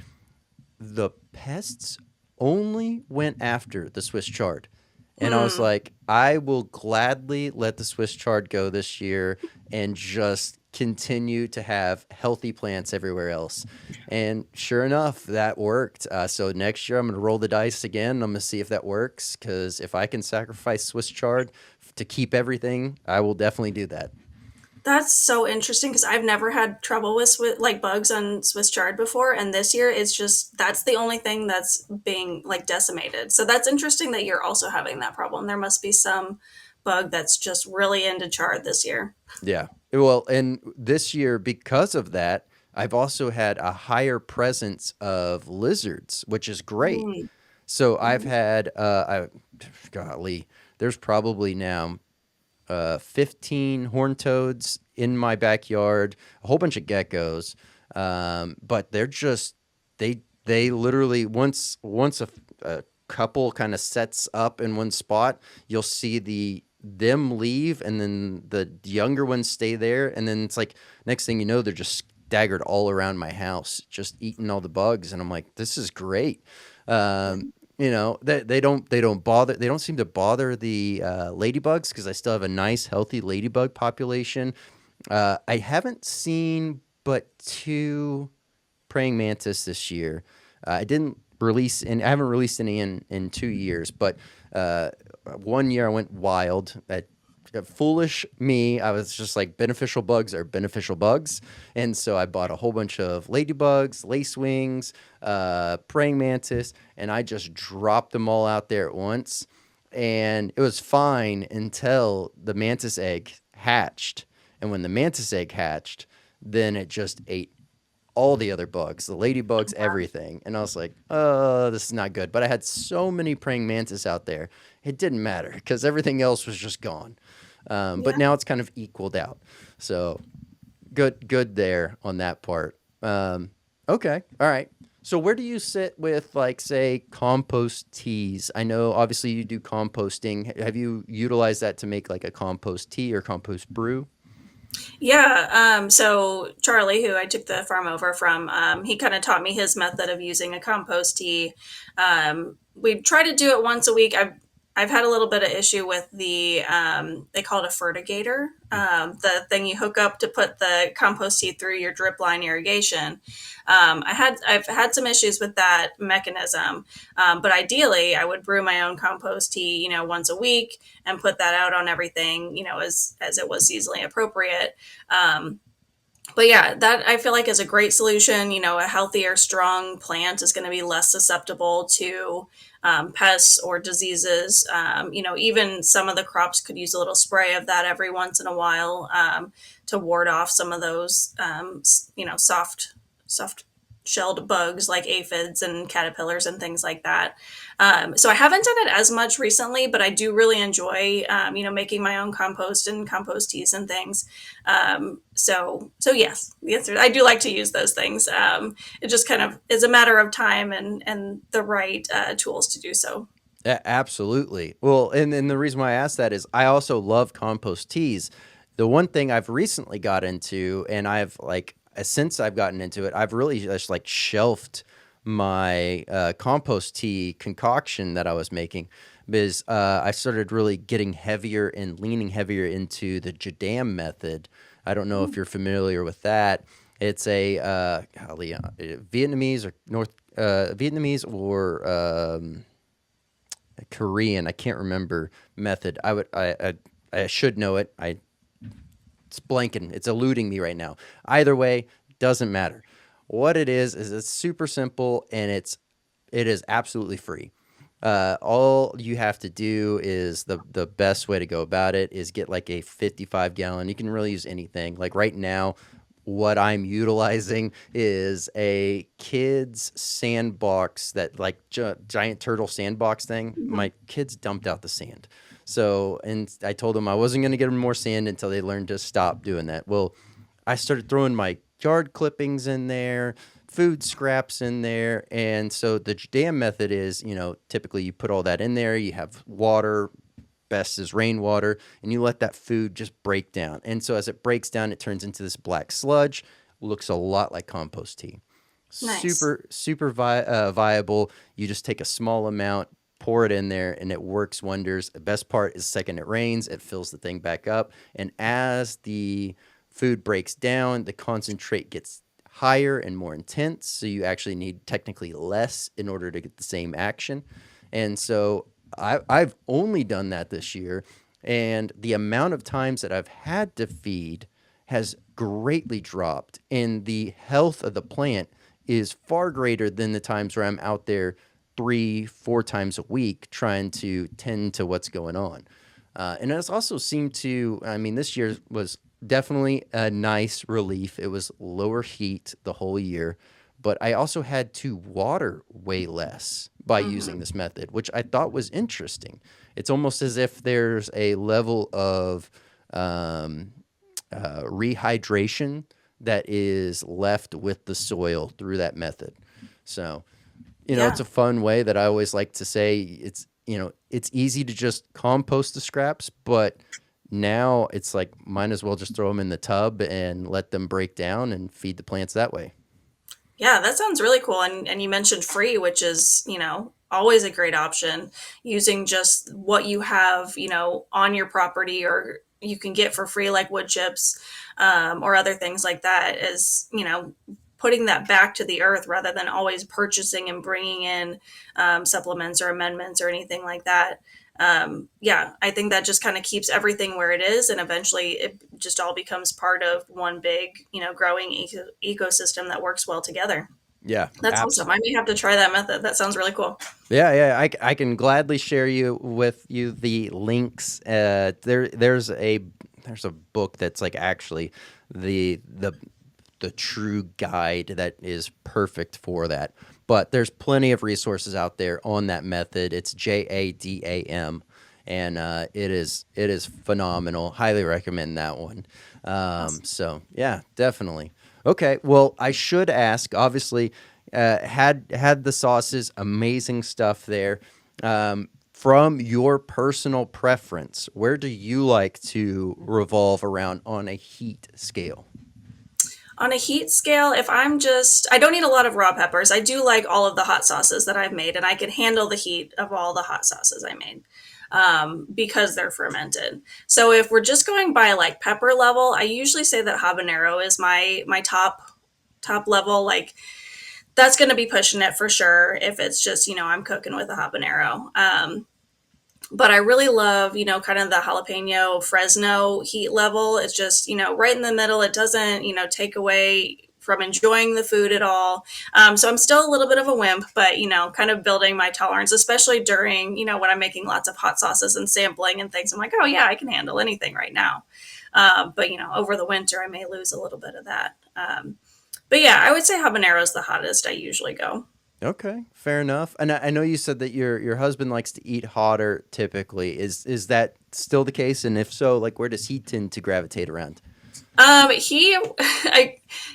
The pests only went after the Swiss chard. And I was Hmm. like, I will gladly let the Swiss chard go this year and just continue to have healthy plants everywhere else. And sure enough, that worked. So next year, I'm going to roll the dice again. I'm going to see if that works because if I can sacrifice Swiss chard to keep everything, I will definitely do that. That's so interesting because I've never had trouble with like bugs on Swiss chard before, and this year it's just that's the only thing that's being like decimated. So that's interesting that you're also having that problem. There must be some bug that's just really into chard this year. Yeah. Well, and this year, because of that, I've also had a higher presence of lizards, which is great. Mm. So I've Mhm. had, golly, there's probably now 15 horned toads in my backyard, a whole bunch of geckos. But they're just they literally once a couple kind of sets up in one spot, you'll see them leave, and then the younger ones stay there, and then it's like next thing you know, they're just staggered all around my house, just eating all the bugs, and I'm like, this is great. Um, they don't seem to bother the ladybugs because I still have a nice healthy ladybug population. I haven't seen but two praying mantis this year. I didn't release, and I haven't released any in 2 years. But uh, one year I went wild. Foolish me, I was just like, beneficial bugs are beneficial bugs, and so I bought a whole bunch of ladybugs, lacewings, praying mantis, and I just dropped them all out there at once, and it was fine until the mantis egg hatched, and when the mantis egg hatched, then it just ate all the other bugs, the ladybugs, everything. And I was like, oh, this is not good. But I had so many praying mantis out there, it didn't matter because everything else was just gone. But Yeah. now it's kind of equaled out. So good there on that part. Okay, all right. So where do you sit with like say compost teas? I know obviously you do composting. Have you utilized that to make like a compost tea or compost brew? Yeah. So Charlie, who I took the farm over from, he kind of taught me his method of using a compost tea. We try to do it once a week. I've had a little bit of issue with they call it a fertigator, the thing you hook up to put the compost tea through your drip line irrigation. I've had some issues with that mechanism, but ideally, I would brew my own compost tea, once a week and put that out on everything, as it was seasonally appropriate. But yeah, that I feel like is a great solution. A healthier, strong plant is going to be less susceptible to pests or diseases. Even some of the crops could use a little spray of that every once in a while to ward off some of those, soft shelled bugs like aphids and caterpillars and things like that. So I haven't done it as much recently, but I do really enjoy, making my own compost and compost teas and things. So yes, the answer, I do like to use those things. It just kind of is a matter of time and the right tools to do so. Absolutely. Well, and the reason why I asked that is I also love compost teas. The one thing I've recently got into, and I've like since I've gotten into it, I've really just like shelved my compost tea concoction that I was making because I started really getting heavier and leaning heavier into the Jadam method. I don't know if you're familiar with that. It's a Vietnamese or Vietnamese or Korean, I can't remember method. I should know it. It's blanking. It's eluding me right now. Either way, doesn't matter. What it is it's super simple and it is absolutely free. All you have to do is the best way to go about it is get like a 55-gallon. You can really use anything. Like right now, what I'm utilizing is a kid's sandbox, that like giant turtle sandbox thing. My kids dumped out the sand. So, and I told them I wasn't going to get them more sand until they learned to stop doing that. Well, I started throwing my yard clippings in there, food scraps in there. And so the dam method is, typically you put all that in there, you have water, best is rainwater, and you let that food just break down. And so as it breaks down, it turns into this black sludge. Looks a lot like compost tea. Nice. Super viable. You just take a small amount, pour it in there, and it works wonders. The best part is the second it rains, it fills the thing back up. And as the food breaks down, the concentrate gets higher and more intense. So you actually need technically less in order to get the same action. And so I've only done that this year, and the amount of times that I've had to feed has greatly dropped, and the health of the plant is far greater than the times where I'm out there 3, 4 times a week trying to tend to what's going on. And it's also seemed to, I mean, this year was definitely a nice relief. It was lower heat the whole year, but I also had to water way less by using this method, which I thought was interesting. It's almost as if there's a level of rehydration that is left with the soil through that method. So, it's Yeah. a fun way that I always like to say it's easy to just compost the scraps, but now it's like might as well just throw them in the tub and let them break down and feed the plants that way. Yeah, that sounds really cool. And you mentioned free, which is, always a great option, using just what you have, on your property or you can get for free, like wood chips, or other things like that, is, putting that back to the earth rather than always purchasing and bringing in supplements or amendments or anything like that. Yeah, I think that just kind of keeps everything where it is, and eventually it just all becomes part of one big, growing ecosystem that works well together. Yeah, That's abs. awesome. I may have to try that method. That sounds really cool. Yeah. I can gladly share with you the links. There's a book that's like actually the true guide that is perfect for that. But there's plenty of resources out there on that method. It's JADAM, and it is phenomenal. Highly recommend that one. Awesome. So yeah, definitely. Okay, well, I should ask. Obviously, had the sauces, amazing stuff there. From your personal preference, where do you like to revolve around on a heat scale? On a heat scale, I don't eat a lot of raw peppers. I do like all of the hot sauces that I've made, and I can handle the heat of all the hot sauces I made. because they're fermented. So if we're just going by like pepper level, I usually say that habanero is my top level. Like that's going to be pushing it for sure if it's just, I'm cooking with a habanero. But I really love, kind of the jalapeno Fresno heat level. It's just, right in the middle. It doesn't, take away from enjoying the food at all. So I'm still a little bit of a wimp, but, kind of building my tolerance, especially during, when I'm making lots of hot sauces and sampling and things. I'm like, oh, yeah, I can handle anything right now. But, over the winter, I may lose a little bit of that. But yeah, I would say habanero is the hottest I usually go. Okay, fair enough. And I know you said that your husband likes to eat hotter typically. Is that still the case? And if so, like where does he tend to gravitate around? He,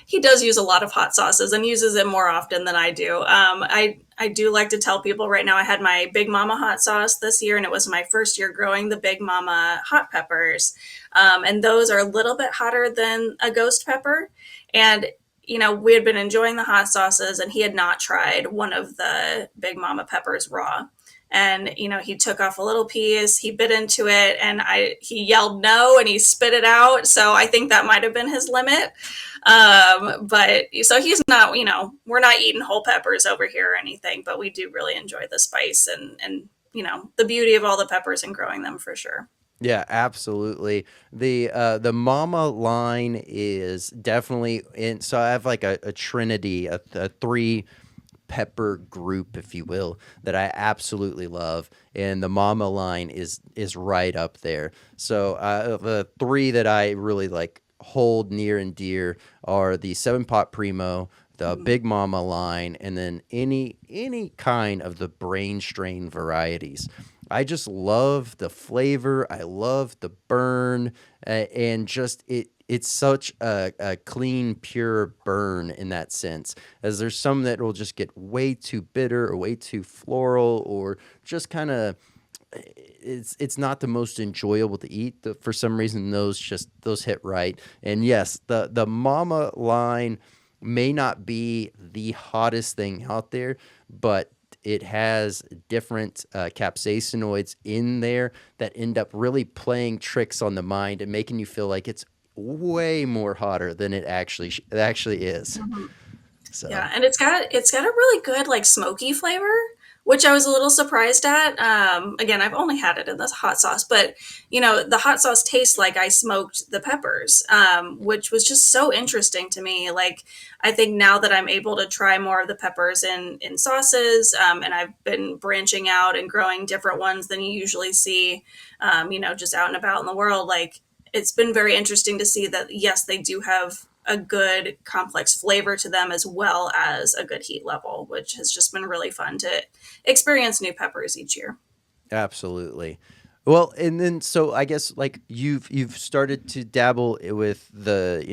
he does use a lot of hot sauces and uses it more often than I do. I do like to tell people right now I had my Big Mama hot sauce this year, and it was my first year growing the Big Mama hot peppers. And those are a little bit hotter than a ghost pepper. And we had been enjoying the hot sauces, and he had not tried one of the Big Mama peppers raw. And he took off a little piece, he bit into it, and he yelled no, and he spit it out. So I think that might have been his limit. But so he's not, we're not eating whole peppers over here or anything, but we do really enjoy the spice and the beauty of all the peppers and growing them for sure. Yeah, absolutely. The Mama line is definitely in. So I have like a trinity, a three pepper group, if you will, that I absolutely love, and the Mama line is right up there. So the three that I really like hold near and dear are the 7-Pot Primo, the Big Mama line, and then any kind of the brain strain varieties. I just love the flavor. I love the burn, and just it's such a clean, pure burn in that sense. As there's some that will just get way too bitter or way too floral, or just kind of it's not the most enjoyable to eat. For some reason, those hit right. And yes, the Mama line may not be the hottest thing out there, but it has different capsaicinoids in there that end up really playing tricks on the mind and making you feel like it's way more hotter than it actually is. Mhm. So Yeah, and it's got a really good like smoky flavor, which I was a little surprised at. Again, I've only had it in this hot sauce, but the hot sauce tastes like I smoked the peppers, which was just so interesting to me. Like I think now that I'm able to try more of the peppers in sauces, and I've been branching out and growing different ones than you usually see, just out and about in the world. Like it's been very interesting to see that yes, they do have a good complex flavor to them as well as a good heat level, which has just been really fun to experience new peppers each year. absolutely. Well, and then so I guess like you've started to dabble with the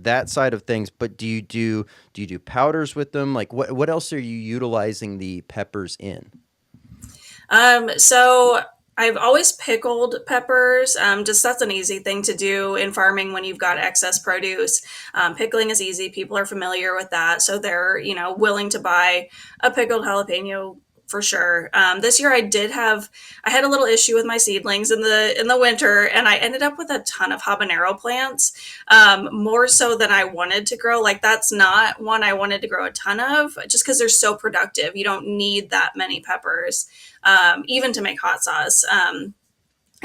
that side of things, but do you do powders with them? Like what else are you utilizing the peppers in? So I've always pickled peppers. Just that's an easy thing to do in farming when you've got excess produce. Pickling is easy. People are familiar with that, so they're willing to buy a pickled jalapeno for sure. This year I had a little issue with my seedlings in the winter, and I ended up with a ton of habanero plants, more so than I wanted to grow. Like that's not one I wanted to grow a ton of, just because they're so productive. You don't need that many peppers, even to make hot sauce.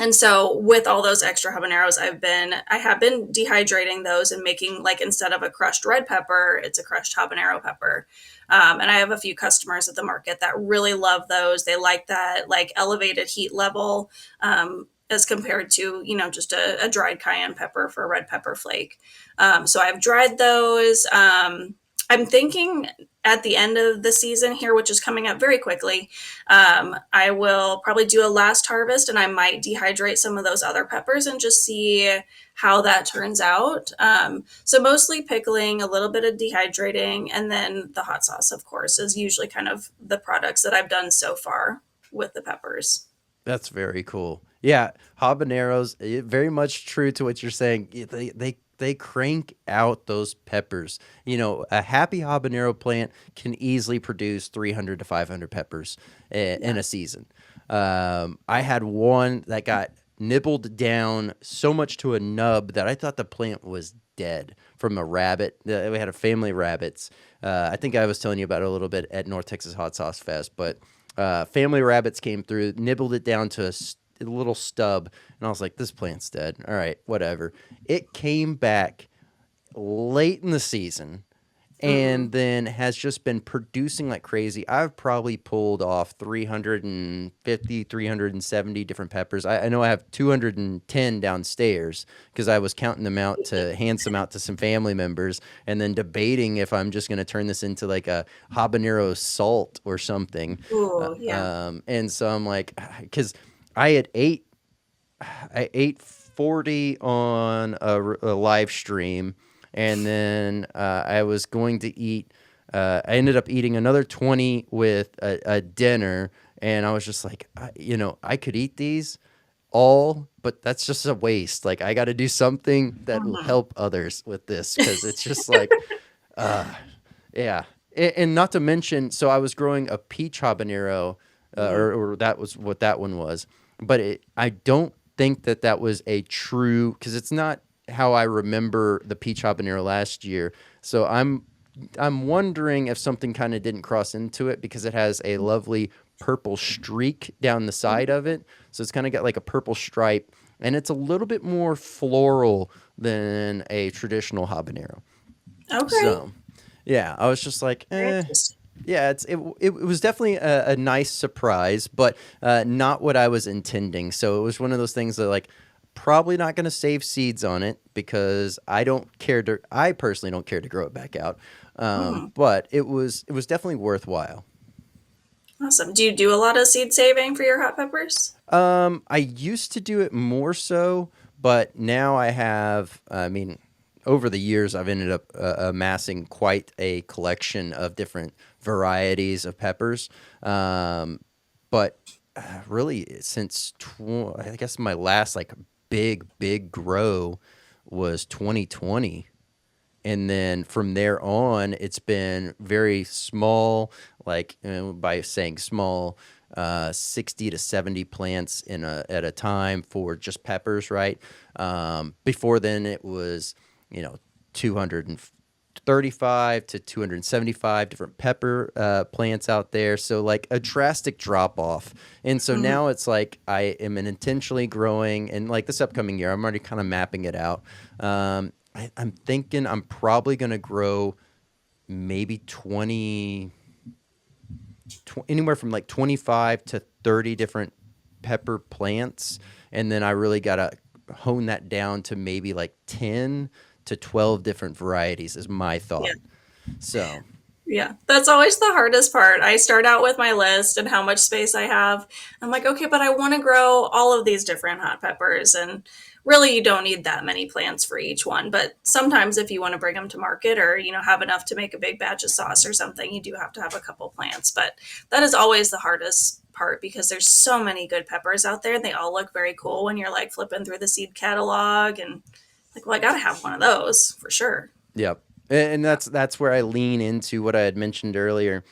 And so with all those extra habaneros, I have been dehydrating those and making like instead of a crushed red pepper, it's a crushed habanero pepper. And I have a few customers at the market that really love those. They like that like elevated heat level, as compared to just a dried cayenne pepper for a red pepper flake. So I've dried those. I'm thinking at the end of the season here, which is coming up very quickly, I will probably do a last harvest, and I might dehydrate some of those other peppers and just see how that turns out. So mostly pickling, a little bit of dehydrating, and then the hot sauce, of course, is usually kind of the products that I've done so far with the peppers. That's very cool. Yeah, habaneros, very much true to what you're saying. They crank out those peppers. A happy habanero plant can easily produce 300 to 500 peppers in Yeah. a season. I had one that got nibbled down so much to a nub that I thought the plant was dead from a rabbit. We had a family of rabbits. I think I was telling you about it a little bit at North Texas Hot Sauce Fest, but family rabbits came through, nibbled it down to a little stub, and I was like, this plant's dead. All right, whatever. It came back late in the season Mm-hmm. and then has just been producing like crazy. I've probably pulled off 350, 370 different peppers. I know I have 210 downstairs because I was counting them out to hand some out to some family members and then debating if I'm just going to turn this into like a habanero salt or something. Ooh, yeah. And so I'm like, because I had I ate 40 on a live stream, and then I was going to eat. I ended up eating another 20 with a dinner, and I was just like, I could eat these all, but that's just a waste. Like, I got to do something that will Mhm. help others with this because it's just like, uh, yeah. And not to mention, so I was growing a peach habanero, Mhm. or that was what that one was. But I don't think that was a true, because it's not how I remember the peach habanero last year. So I'm wondering if something kind of didn't cross into it because it has a lovely purple streak down the side of it. So it's kind of got like a purple stripe, and it's a little bit more floral than a traditional habanero. Okay. So, yeah, I was just like, Very eh. interesting. Yeah, it was definitely a nice surprise, but not what I was intending. So it was one of those things that like probably not going to save seeds on it because I personally don't care to grow it back out. Mhm. But it was definitely worthwhile. Awesome. Do you do a lot of seed saving for your hot peppers? I used to do it more so, but now I have. I mean, over the years, I've ended up amassing quite a collection of different varieties of peppers. Um, but really, I guess my last like big grow was 2020, and then from there on it's been very small, like by saying small, 60 to 70 plants at a time for just peppers, right? Before then it was 235 to 275 different pepper plants out there, so like a drastic drop off. And so Mhm. now it's like I am intentionally growing, and like this upcoming year I'm already kind of mapping it out. I'm thinking I'm probably going to grow maybe anywhere from like 25 to 30 different pepper plants. And then I really got to hone that down to maybe like 10 to 12 different varieties, is my Yeah. thought. So, Yeah, that's always the hardest part. I start out with my list and how much space I have. I'm like, okay, but I want to grow all of these different hot peppers. And really, you don't need that many plants for each one. But sometimes, if you want to bring them to market or, have enough to make a big batch of sauce or something, you do have to have a couple plants. But that is always the hardest part because there's so many good peppers out there. And they all look very cool when you're like flipping through the seed catalog and like, well, I got to have one of those for sure. yep. And that's where I lean into what I had mentioned earlier.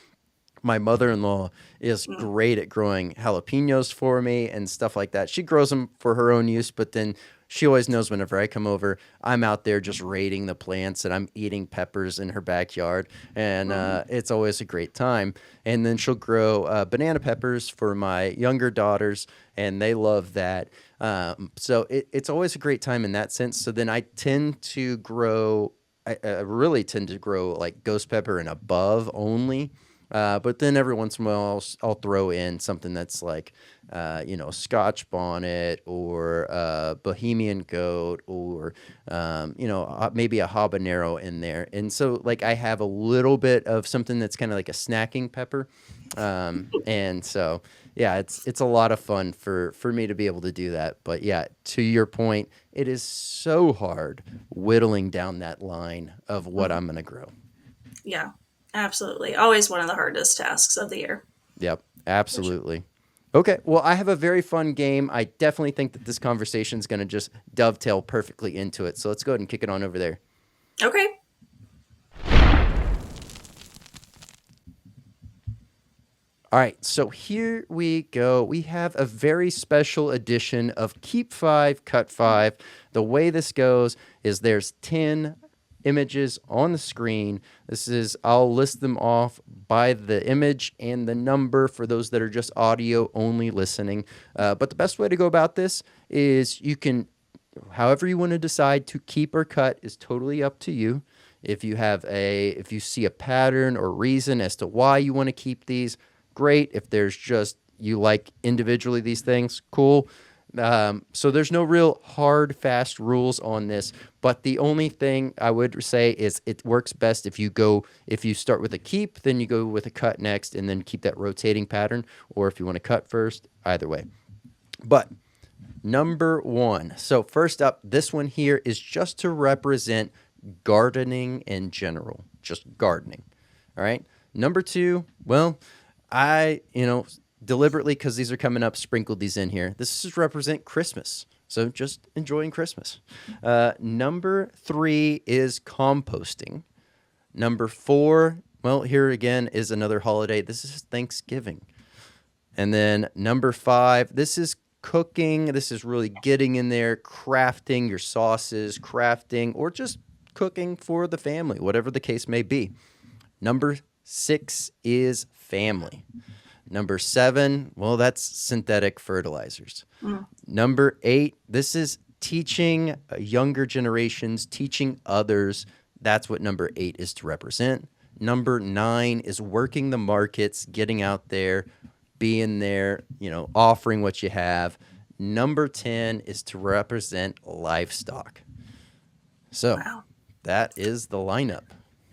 My mother-in-law is Mm. great at growing jalapenos for me and stuff like that. She grows them for her own use, but then she always knows whenever I come over, I'm out there just raiding the plants and I'm eating peppers in her backyard, and Mhm. it's always a great time. And then she'll grow banana peppers for my younger daughters, and they love that. So it's always a great time in that sense. So then I tend to grow. I really tend to grow like ghost pepper and above only. But then every once in a while, I'll throw in something that's like, Scotch bonnet or Bohemian goat or, maybe a habanero in there. And so, like, I have a little bit of something that's kind of like a snacking pepper. And so, yeah, it's a lot of fun for me to be able to do that. But yeah, to your point, it is so hard whittling down that line of what Mhm. I'm gonna grow. Yeah, absolutely. Always one of the hardest tasks of the year. Yep, For sure. absolutely. Okay, well, I have a very fun game. I definitely think that this conversation is going to just dovetail perfectly into it. So let's go ahead and kick it on over there. Okay. All right, so here we go. We have a very special edition of Keep 5, Cut 5. The way this goes is there's 10 images on the screen. I'll list them off by the image and the number for those that are just audio only listening. But the best way to go about this is however you want to decide to keep or cut is totally up to you. If you see a pattern or reason as to why you want to keep these, great. If there's just you like individually these things, cool. So there's no real hard, fast rules on this. But the only thing I would say is it works best if you start with a keep, then you go with a cut next, and then keep that rotating pattern. Or if you want to cut first, either way. But number 1. So first up, this one here is just to represent gardening in general, just gardening. All right. Number 2, well, I deliberately, because these are coming up, sprinkled these in here. This is represent Christmas. So just enjoying Christmas. Number 3 is composting. Number 4, well, here again is another holiday. This is Thanksgiving. And then number 5, this is cooking. This is really getting in there, crafting your sauces, or just cooking for the family, whatever the case may be. Number 6 is family. Number 7, well, that's synthetic fertilizers. Number 8, this is teaching younger generations, teaching others. That's what number 8 is to represent. Number 9 is working the markets, getting out there, being there, offering what you have. Number 10 is to represent livestock. So Wow. that is the lineup.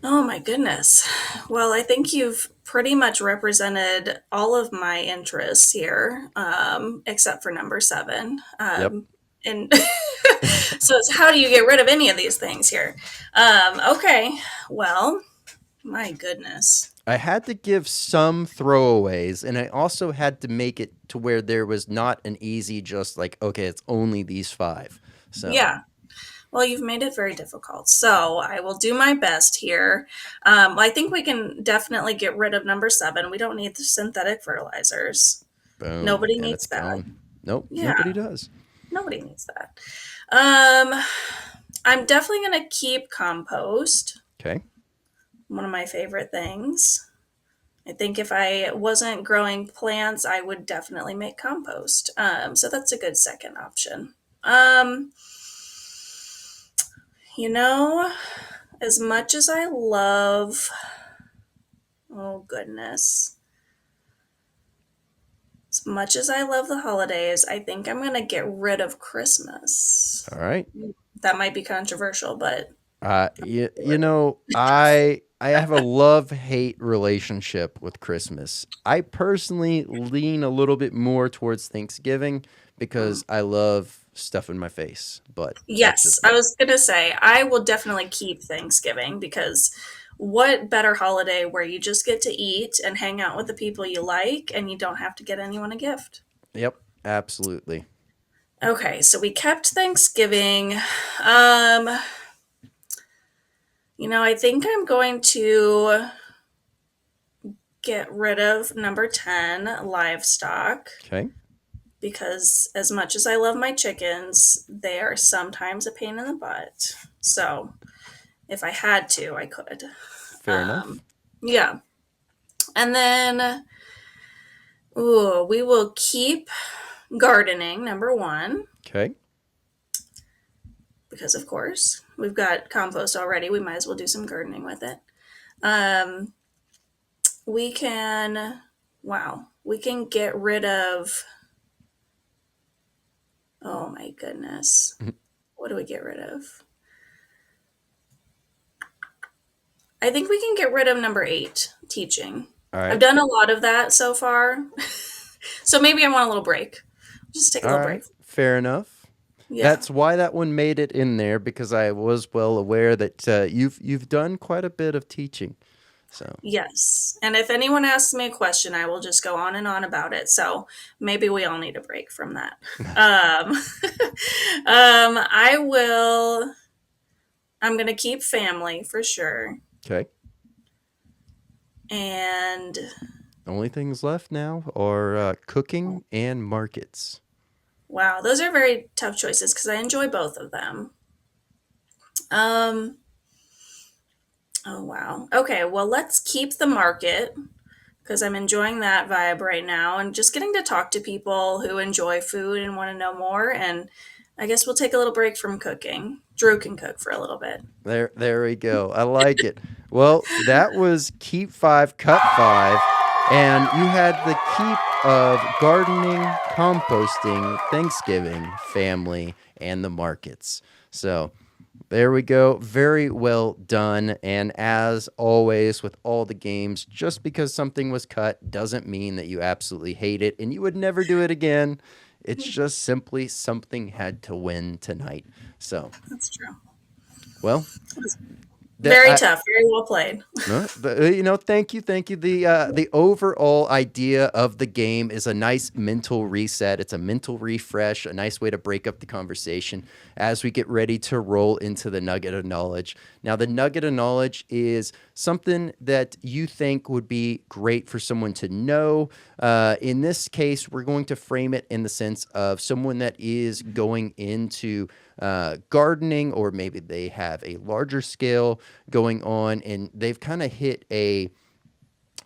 Oh my goodness. Well, I think you've pretty much represented all of my interests here, except for number 7. Yep. And so it's how do you get rid of any of these things here? Okay. Well, my goodness. I had to give some throwaways, and I also had to make it to where there was not an easy just like, okay, it's only these 5. So Yeah. Well, you've made it very difficult. So I will do my best here. I think we can definitely get rid of number 7. We don't need the synthetic fertilizers. boom. Nobody And needs it's that. gone. Nope, Yeah. nobody does. Nobody needs that. I'm definitely going to keep compost. Okay. One of my favorite things. I think if I wasn't growing plants, I would definitely make compost. So that's a good second option. As much as I love, oh goodness, as much as I love the holidays, I think I'm going to get rid of Christmas. All right. That might be controversial, but I have a love-hate relationship with Christmas. I personally lean a little bit more towards Thanksgiving because I love stuff in my face. But yes, I was going to say, I will definitely keep Thanksgiving because what better holiday where you just get to eat and hang out with the people you like and you don't have to get anyone a gift? Yep, absolutely. Okay, so we kept Thanksgiving. I think I'm going to get rid of number 10, livestock. Okay. Because as much as I love my chickens, they are sometimes a pain in the butt. So if I had to, I could. Fair enough. Yeah. And then, we will keep gardening, number 1. Okay. Because, of course, we've got compost already. We might as well do some gardening with it. We can get rid of, oh my goodness. What do we get rid of? I think we can get rid of number 8, teaching. All right. I've done a lot of that so far. So maybe I want a little break. Just take a little break. Fair enough. Yeah. That's why that one made it in there, because I was well aware that you've done quite a bit of teaching. So yes. And if anyone asks me a question, I will just go on and on about it. So maybe we all need a break from that. I'm going to keep family for sure. Okay. And Only things left now are cooking and markets. Wow, those are very tough choices because I enjoy both of them. Um, oh wow. Okay, well let's keep the market because I'm enjoying that vibe right now and just getting to talk to people who enjoy food and want to know more. And I guess we'll take a little break from cooking. Drew can cook for a little bit. There we go. I like it. Well, that was keep five, cut five, and you had the keep of gardening, composting, Thanksgiving, family, and the markets. So there we go. Very well done. And as always, with all the games, just because something was cut doesn't mean that you absolutely hate it and you would never do it again. It's just simply something had to win tonight. So, That's true. well, that Very tough. Very well played. no, thank you, thank you. The overall idea of the game is a nice mental reset. It's a mental refresh, a nice way to break up the conversation as we get ready to roll into the nugget of knowledge. Now, the nugget of knowledge is something that you think would be great for someone to know. In this case, we're going to frame it in the sense of someone that is going into gardening, or maybe they have a larger scale going on and they've kind of hit a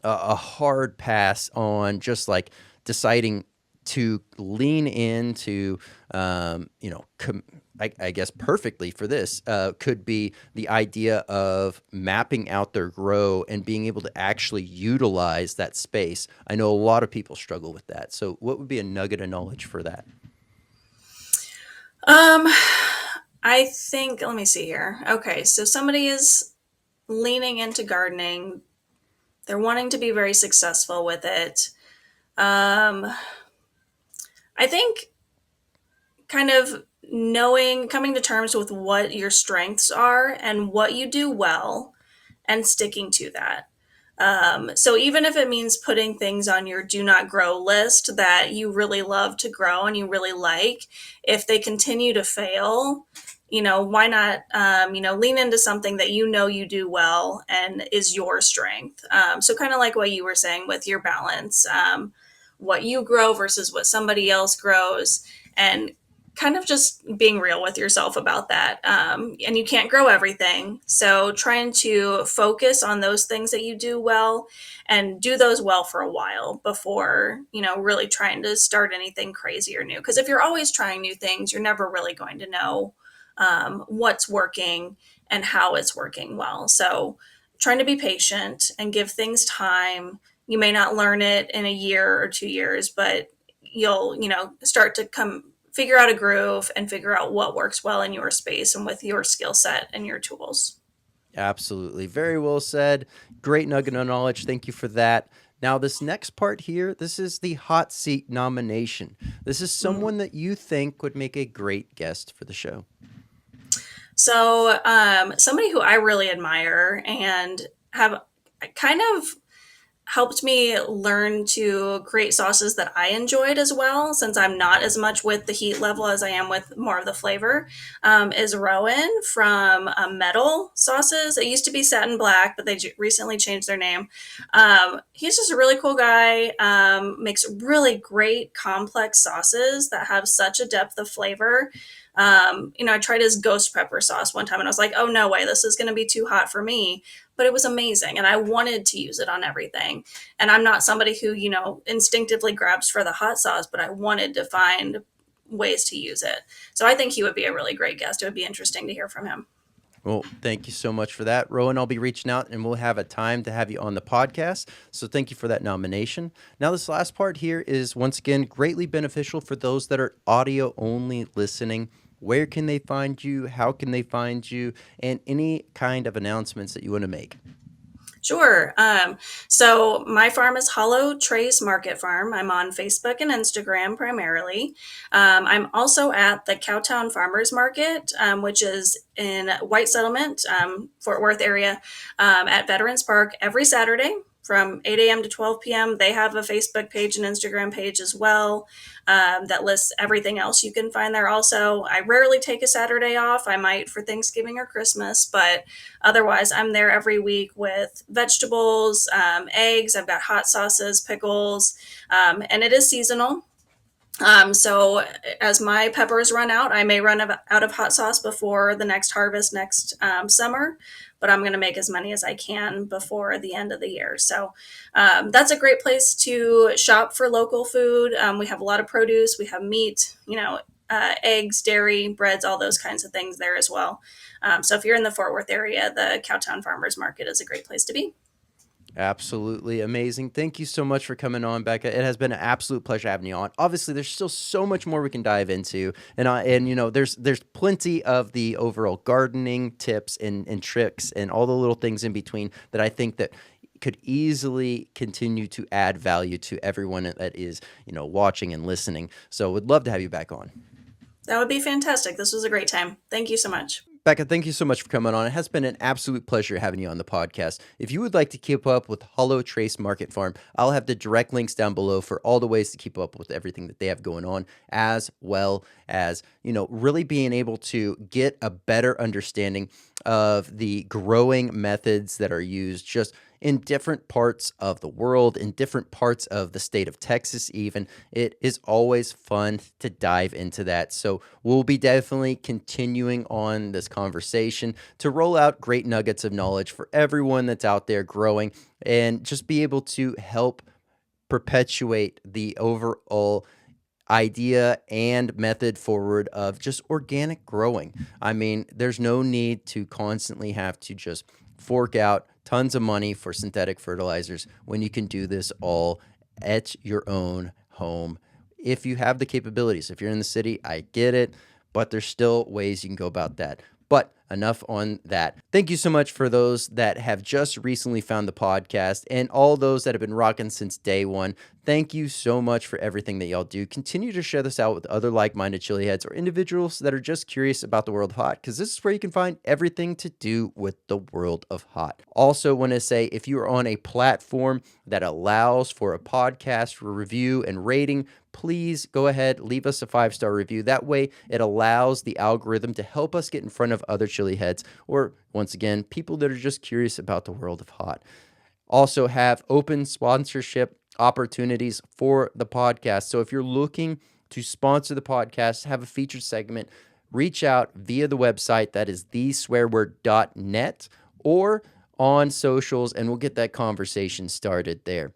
hard pass on just like deciding to lean into I guess perfectly for this could be the idea of mapping out their grow and being able to actually utilize that space. I know a lot of people struggle with that. So what would be a nugget of knowledge for that? Um, I think, let me see here. Okay, so somebody is leaning into gardening. They're wanting to be very successful with it. Um, I think kind of knowing, coming to terms with what your strengths are and what you do well and sticking to that. So even if it means putting things on your do not grow list that you really love to grow and you really like, if they continue to fail, why not, lean into something that you know you do well and is your strength. So kind of like what you were saying with your balance, what you grow versus what somebody else grows, and kind of just being real with yourself about that. And you can't grow everything. So trying to focus on those things that you do well and do those well for a while before, really trying to start anything crazy or new. Because if you're always trying new things, you're never really going to know what's working and how it's working well. So trying to be patient and give things time. You may not learn it in a year or 2 years, but you'll, start to figure out a groove and figure out what works well in your space and with your skill set and your tools. Absolutely. Very well said. Great nugget of knowledge. Thank you for that. Now, this next part here, this is the hot seat nomination. This is someone that you think would make a great guest for the show. So, somebody who I really admire and have kind of helped me learn to create sauces that I enjoyed as well, since I'm not as much with the heat level as I am with more of the flavor, is Rowan from Metal Sauces. It used to be Satin Black, but they recently changed their name. He's just a really cool guy, makes really great complex sauces that have such a depth of flavor. I tried his ghost pepper sauce one time and I was like, oh, no way, this is going to be too hot for me. But it was amazing. And I wanted to use it on everything. And I'm not somebody who, instinctively grabs for the hot sauce, but I wanted to find ways to use it. So I think he would be a really great guest. It would be interesting to hear from him. Well, thank you so much for that. Rowan, I'll be reaching out and we'll have a time to have you on the podcast. So thank you for that nomination. Now, this last part here is once again greatly beneficial for those that are audio only listening. Where can they find you? How can they find you? And any kind of announcements that you want to make. Sure. So my farm is Hollow Trace Market Farm. I'm on Facebook and Instagram primarily. I'm also at the Cowtown Farmers Market, which is in White Settlement, Fort Worth area, at Veterans Park every Saturday from 8 a.m. to 12 p.m. They have a Facebook page and Instagram page as well, that lists everything else you can find there also. I rarely take a Saturday off. I might for Thanksgiving or Christmas, but otherwise I'm there every week with vegetables, eggs. I've got hot sauces, pickles, and it is seasonal. So as my peppers run out, I may run out of hot sauce before the next harvest next summer, but I'm going to make as many as I can before the end of the year. So that's a great place to shop for local food. We have a lot of produce. We have meat, eggs, dairy, breads, all those kinds of things there as well. So if you're in the Fort Worth area, the Cowtown Farmers Market is a great place to be. Absolutely amazing. Thank you so much for coming on, Becca. It has been an absolute pleasure having you on. Obviously, there's still so much more we can dive into, and there's plenty of the overall gardening tips and tricks and all the little things in between that I think that could easily continue to add value to everyone that is, watching and listening. So would love to have you back on. That would be fantastic. This was a great time. Thank you so much. Becca, thank you so much for coming on. It has been an absolute pleasure having you on the podcast. If you would like to keep up with Hollow Trace Market Farm, I'll have the direct links down below for all the ways to keep up with everything that they have going on, as well as, really being able to get a better understanding of the growing methods that are used just in different parts of the world, in different parts of the state of Texas even. It is always fun to dive into that. So we'll be definitely continuing on this conversation to roll out great nuggets of knowledge for everyone that's out there growing and just be able to help perpetuate the overall idea and method forward of just organic growing. I mean, there's no need to constantly have to just fork out tons of money for synthetic fertilizers when you can do this all at your own home. If you have the capabilities, if you're in the city, I get it, but there's still ways you can go about that. But enough on that. Thank you so much for those that have just recently found the podcast and all those that have been rocking since day one. Thank you so much for everything that y'all do. Continue to share this out with other like-minded chili heads or individuals that are just curious about the world of hot, because this is where you can find everything to do with the world of hot. Also want to say, if you are on a platform that allows for a podcast review and rating, please go ahead, leave us a 5-star review. That way it allows the algorithm to help us get in front of other chili heads, or once again, people that are just curious about the world of hot. Also have open sponsorship opportunities for the podcast. So if you're looking to sponsor the podcast, have a featured segment, reach out via the website, that is theswearword.net, or on socials, and we'll get that conversation started there.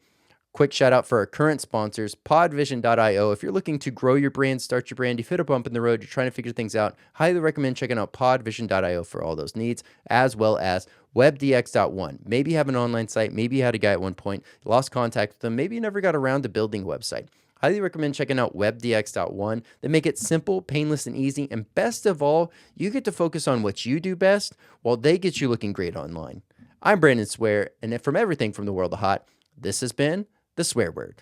Quick shout out for our current sponsors, podvision.io. If you're looking to grow your brand, start your brand, you've hit a bump in the road, you're trying to figure things out, highly recommend checking out podvision.io for all those needs, as well as webdx.one. Maybe you have an online site, maybe you had a guy at one point, lost contact with them, maybe you never got around to building a website. Highly recommend checking out webdx.one. They make it simple, painless, and easy, and best of all, you get to focus on what you do best while they get you looking great online. I'm Brandon Swear, and from everything from the world of hot, this has been The Swear Word.